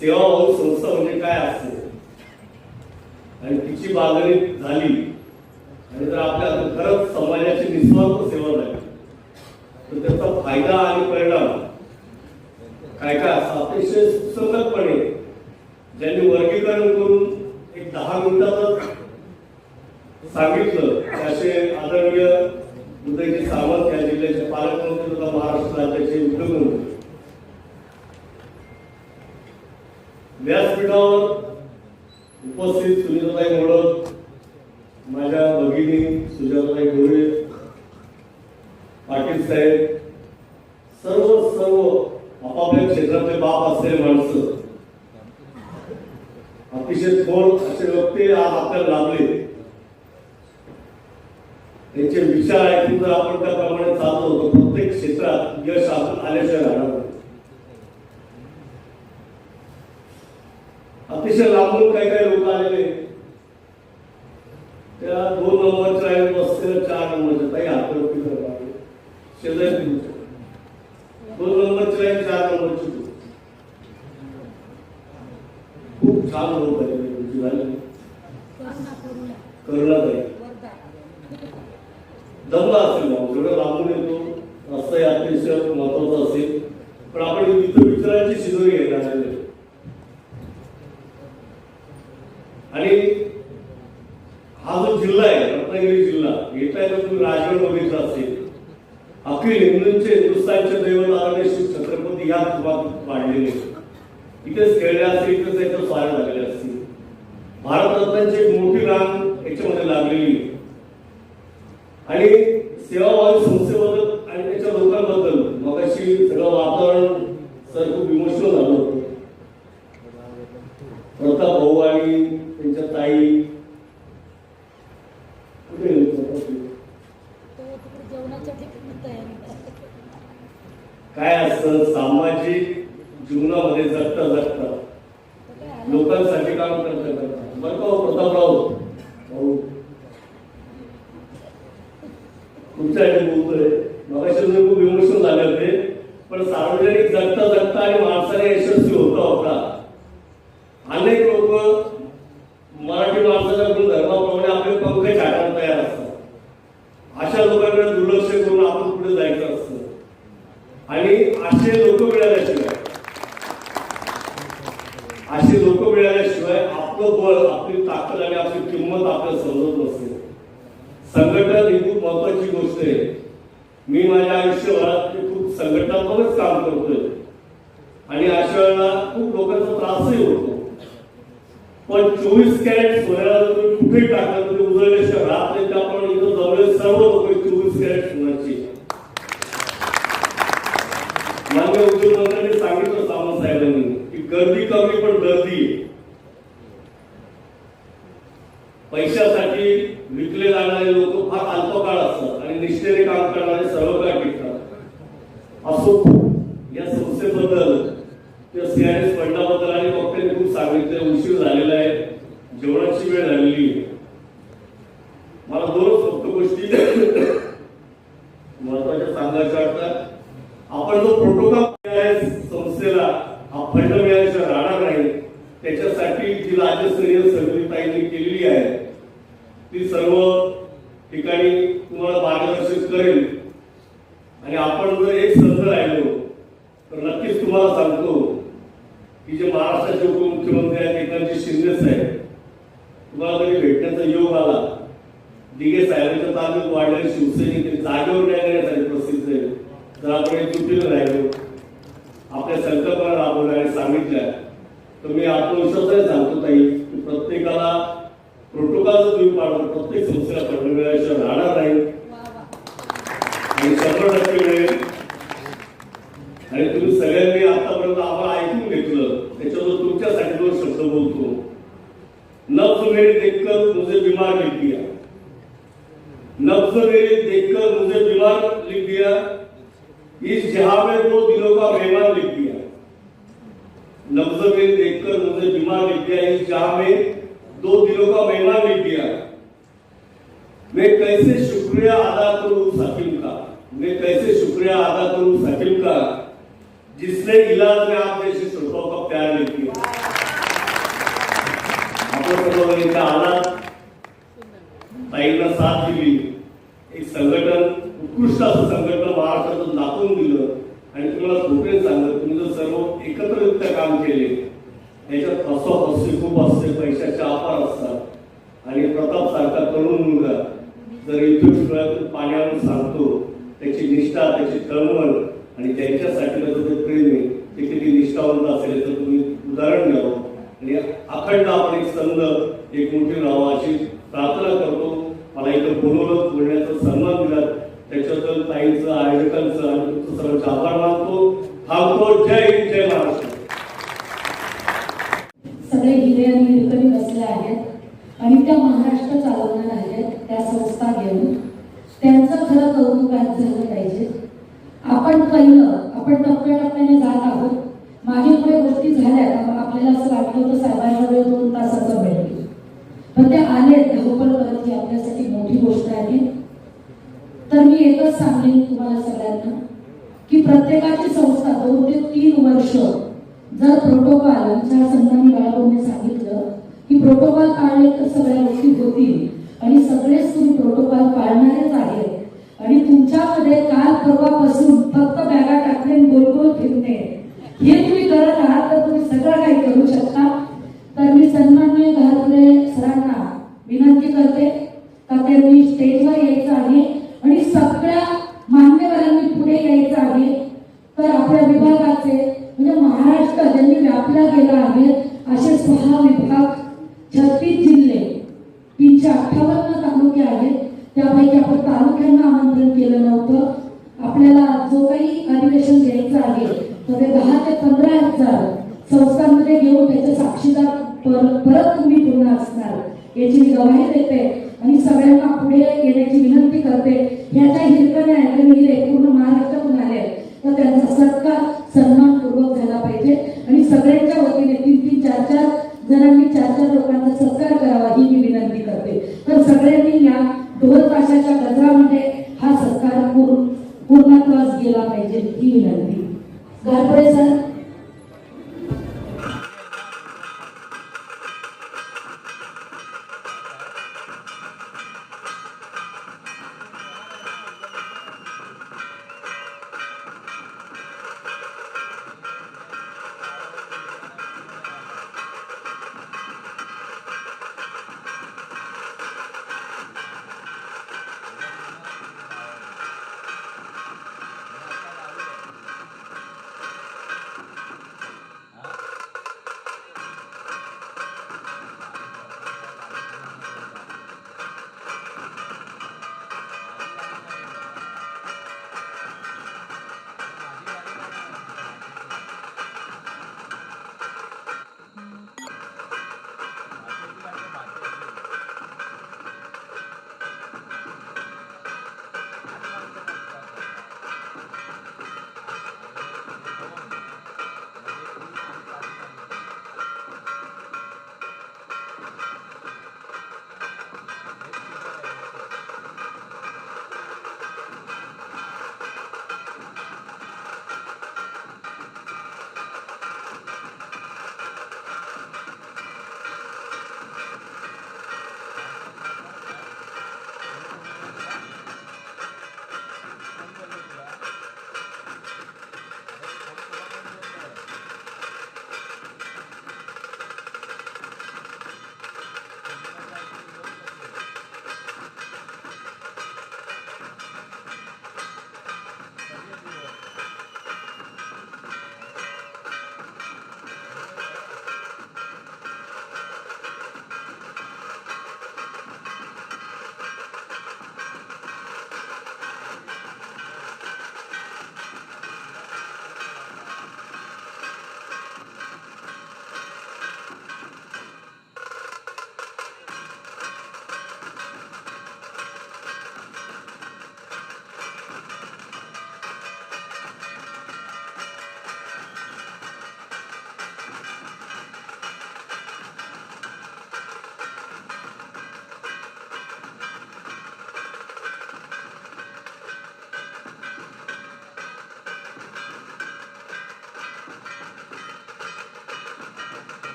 सेवाभावी संस्था म्हणजे काय असते आणि तिची बांधणी झाली आणि जर आपल्या खरंच समाजाची निस्वार्थ सेवा झाली तर त्याचा फायदा आणि परिणाम काय काय असं अतिशय सुसंगतपणे ज्यांनी वर्गीकरण करून एक 10 मिनिटातच सांगितलं. असे आदरणीय उदयजी सावंत या जिल्ह्याचे पालकमंत्री तथा महाराष्ट्र राज्याचे उद्योगमंत्री व्यासपीठावर उपस्थित सुनीताताई मोडक, माझ्या भगिनी सुजाताताई गोरे, पाटील साहेब, सर्व आपापल्या क्षेत्रातले बाप असलेले माणसं, अतिशय थोर असे व्यक्ती आज आपल्याला लाभले. त्यांचे विचार ऐकून जर आपण त्याप्रमाणे चालतो तर प्रत्येक क्षेत्रात यश आपण आल्याशिवाय राहणार नाही. अतिशय लांबून काही काही लोक आलेले त्या 2 नंबरच्या लाईन बसलेल्या 4 नंबरच्या काही हातवरती करतात शेजारी 2 नंबरची लाईन 4 नंबरची खूप छान लोक आलेले तुमची झाली करुणा ताई जमला असेल ना जेवढं लांबून येतो असं अतिशय महत्वाचं असेल. पण आपण इथं विचारांची शिजोरी घेणार आहे आणि हा जो जिल्हा आहे रत्नागिरी जिल्हा येता येता तुम्ही राजगड बघितला असेल. अखिल हिंदुस्थानचे दैवत आदरणीय श्री छत्रपती या कुटुंबात वाढलेले इथेच खेळले असतील इथेच त्याचं स्वागत झालेले असतील. भारतरत्नाची एक मोठी रांग याच्यामध्ये लागलेली आणि सेवाभावी संस्थेबद्दल आणि त्याच्या लोकांबद्दल मगाशी सगळं वातावरण सर खूप इमोशनल झालं होतं. प्रताप भाऊ आणि त्यांच्या ताई काय असतं सामाजिक जीवनामध्ये जगता जगता लोकांसाठी काम करता बरं का प्रतापराव भाऊ तुमच्यासाठी बोलतोय. मगाशी तुम्ही खूप इमोशनल झाले होते पण सार्वजनिक जगता जगता आणि माणसाने यशस्वी होता अनेक लोक मराठी माणसाच्या गुणधर्माप्रमाणे आपले पंख छाटायला तयार असतात. अशा लोकांकडे दुर्लक्ष करून आपण पुढे जायचं असतं आणि असे लोक मिळाल्याशिवाय आपलं बळ आपली ताकद आणि आपली किंमत आपल्याला समजत नसते. संघटन ही खूप महत्वाची गोष्ट आहे. मी माझ्या आयुष्यभरात खूप संघटनात्मकच काम करतोय आणि अशा वेळेला खूप लोकांचा त्रासही होतो. पण 24 कॅरेट सोन्याला जर तुम्ही कुठेही टाकलं तरी उजळल्याशिवाय राहत नाही. त्याप्रमाणे इथं जवळ सर्व लोक 24 कॅरेट सोन्याची. माननीय उद्योगमंत्र्यांनी सांगितलं सावंत साहेबांनी की गर्दी कमी पण गर्दी. पैशासाठी विकले जाणारे लोक फार अल्पकाळ असतात आणि निष्ठेने काम करणारे सर्व काळ टिकतात. असो या संस्थेबद्दल किंवा सीआरएस फंडाबद्दल आणि वक्त्यांनी खूप सांगितले. उशीर झालेला आहे, जेवणाची वेळ झालेली आहे. मला 2 फक्त गोष्टी महत्वाच्या सांगायच्या वाटतात. आपण जो प्रोटोकॉल संस्थेला हा फंड मिळाल्याशिवाय राहणार नाही त्याच्यासाठी जी राज्यस्तरीय समितीताईंनी केलेली आहे ती सर्व ठिकाणी तुम्हाला मार्गदर्शन करेल आणि आपण जर जर एक संत राहिलो तर नक्कीच तुम्हाला सांगतो की जे महाराष्ट्राचे उपमुख्यमंत्री आहेत एकनाथजी शिंदे साहेब, तुम्हाला कधी भेटण्याचा योग आला, दिघे साहेबांच्या ताब्यात वाढलेले शिवसैनिक जागेवर येण्यासाठी प्रसिद्ध आहे. जर आपण एकजुटीने राहिलो, आपल्या संकल्पना राबवल्या आणि सांगितल्या तर मी आत्मविश्वासाने सांगतो ताई की प्रत्येकाला प्रोटोकॉलचा तुम्ही पाळून प्रत्येक संस्थेला पडणं मिळाल्याशिवाय राहणार नाही आणि 100% मिळेल. आणि तुम्ही सगळ्यांनी आतापर्यंत आम्हाला ऐकून घेतलं, त्याच्यावर तुमच्यासाठी 2 शब्द बोलतो. नब्ज मेरी देखकर मुझे बीमार लिख दिया, नब्ज मेरी देखकर मुझे बीमार लिख दिया, इस जहां में 2 दिलों का मेहमान लिख दिया. नब्ज मेरी देखकर मुझे बीमार लिख दिया, इस जहां में 2 दिलों का मेहमान लिख दिया. मैं कैसे शुक्रिया अदा करूं उस हकीम का, मैं कैसे शुक्रिया अदा करूं उस हकीम का जिसने इलाज में आप जैसे श्रोताओं का प्यार लिख दिया. आपण सर्वांच्या आलात, ताईंना साथ दिली, एक संघटन, उत्कृष्ट असं संघटन महाराष्ट्रातून दाखवून दिलं. आणि तुम्हाला खोटे सांगत, तुम्ही जर सर्व एकत्ररित्या काम केले, याच्यात फसवाफसवी खूप असते, पैशाच्या अपार असतात. आणि प्रताप सारखा तरुण मुलगा जर इथून डोळ्यातून पाण्यावरून सांगतो, त्याची निष्ठा, त्याची तळमळ आणि त्यांच्यासाठी त्याचं ते प्रेम आहे, ते किती निष्ठावंत असेल तर तुम्ही उदाहरण घ्यावं. आणि अखंड आपण एक संघ, एक मोठी राहावं अशी प्रार्थना करतो. मला इथं बोलवलं, बोलण्याचा सन्मान दिला, त्याच्याबद्दल ताईंचं, आयोजकांचं आणि तुमचं सर्वांचे आभार मानतो. थांबतो. जय हिंद, जय महाराष्ट्र. सगळे हिरे आणि हिरकणी बसले आहेत आणि त्या महाराष्ट्र चालवणार आहेत त्या संस्था घेऊन. त्यांचं खरं कौतुक आज झालं पाहिजे. आपण टप्प्याटप्प्याने जात आहोत. मागे पुढे गोष्टी झाल्या, आपल्याला असं वाटलं होतं साहेबांना वेळ 2 तासाचा भेटेल, पण ते आले. धावपळ करत ही आपल्यासाठी मोठी गोष्ट आहे. तर मी एकच सांगेन तुम्हाला सगळ्यांना की प्रत्येकाची संस्था 2 ते 3 वर्ष जर प्रोटोकॉल, आमच्या संतांनी बाळाभाऊंनी सांगितलं की प्रोटोकॉल पाळले तर सगळ्या गोष्टी होतील आणि सगळेच तुम्ही प्रोटोकॉल पाळणारेच आहेत. आणि तुमच्यामध्ये काल परवापासून फक्त बॅगा टाकणे, गोल गोल फिरणे हे तुम्ही करत आहात तर तुम्ही सगळं काही करू शकता. तर मी सन्माननीय घारपुरे सरांना विनंती करते का त्यांनी स्टेजवर यायचं आहे आणि सगळ्या मान्यवरांनी पुढे यायचं आहे. तर आपल्या विभागाचे म्हणजे महाराष्ट्र ज्यांनी व्यापला गेला आहे असे 6 विभाग, 36 जिल्हे, 358 तालुके आहेत. त्यापैकी आपण तालुक्यांना आमंत्रण केलं नव्हतं. आपल्याला जो काही अधिवेशन घ्यायचं आहे तर ते 10 ते 15 हजार संस्थांमध्ये घेऊन त्याचे साक्षीदार परत तुम्ही पुन्हा असणार याची मी ग्वाही देते आणि सगळ्यांना पुढे येण्याची विनंती करते. ह्याच्या हिरकण्या हिरे पूर्ण महाराष्ट्रातून आले तर त्यांचा सत्कार सन्मानपूर्वक झाला पाहिजे आणि सगळ्यांच्या वतीने 3-3, 4-4 जणांनी 4-4 लोकांचा सत्कार करावा ही मी विनंती करते. तर सगळ्यांनी या ढोल ताशाच्या गजरामध्ये हा सत्कार पूर्णत्वास गेला पाहिजे ही विनंती. घारपुरे सर.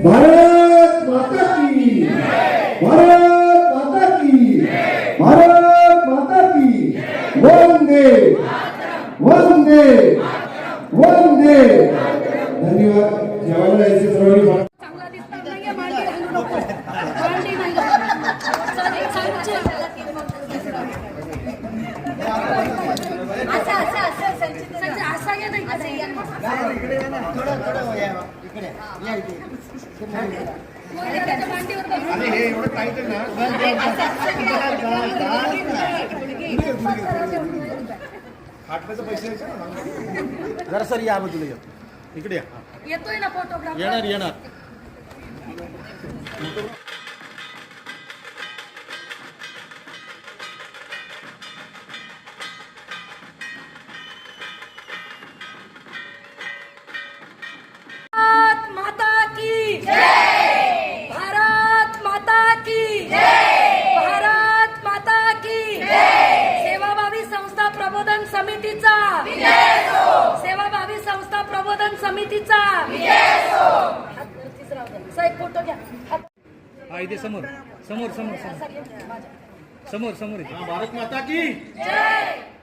भारत माता की, भारत माता की, भारत माता की, वंदे वंदे वंदे. धन्यवाद. जेवायला जायचे सर्वांनी. चांगला दिसणार नाहीये, मांडी घालू नको. मांडी नाही असा घ्या नाही जरा सर या तुला इकडे येतोय ना फोटोग्राफ. येणार. भारत माता की जय. भारत माता की जय. भारत माता की जय. सेवाभावी संस्था प्रबोधन समितीचा विजय असो. सेवाभावी संस्था प्रबोधन समितीचा विजय असो. साहेब फोटो घ्या. हा इथे समोर समोर समोर समोर समोर समोर भारत माता की जय.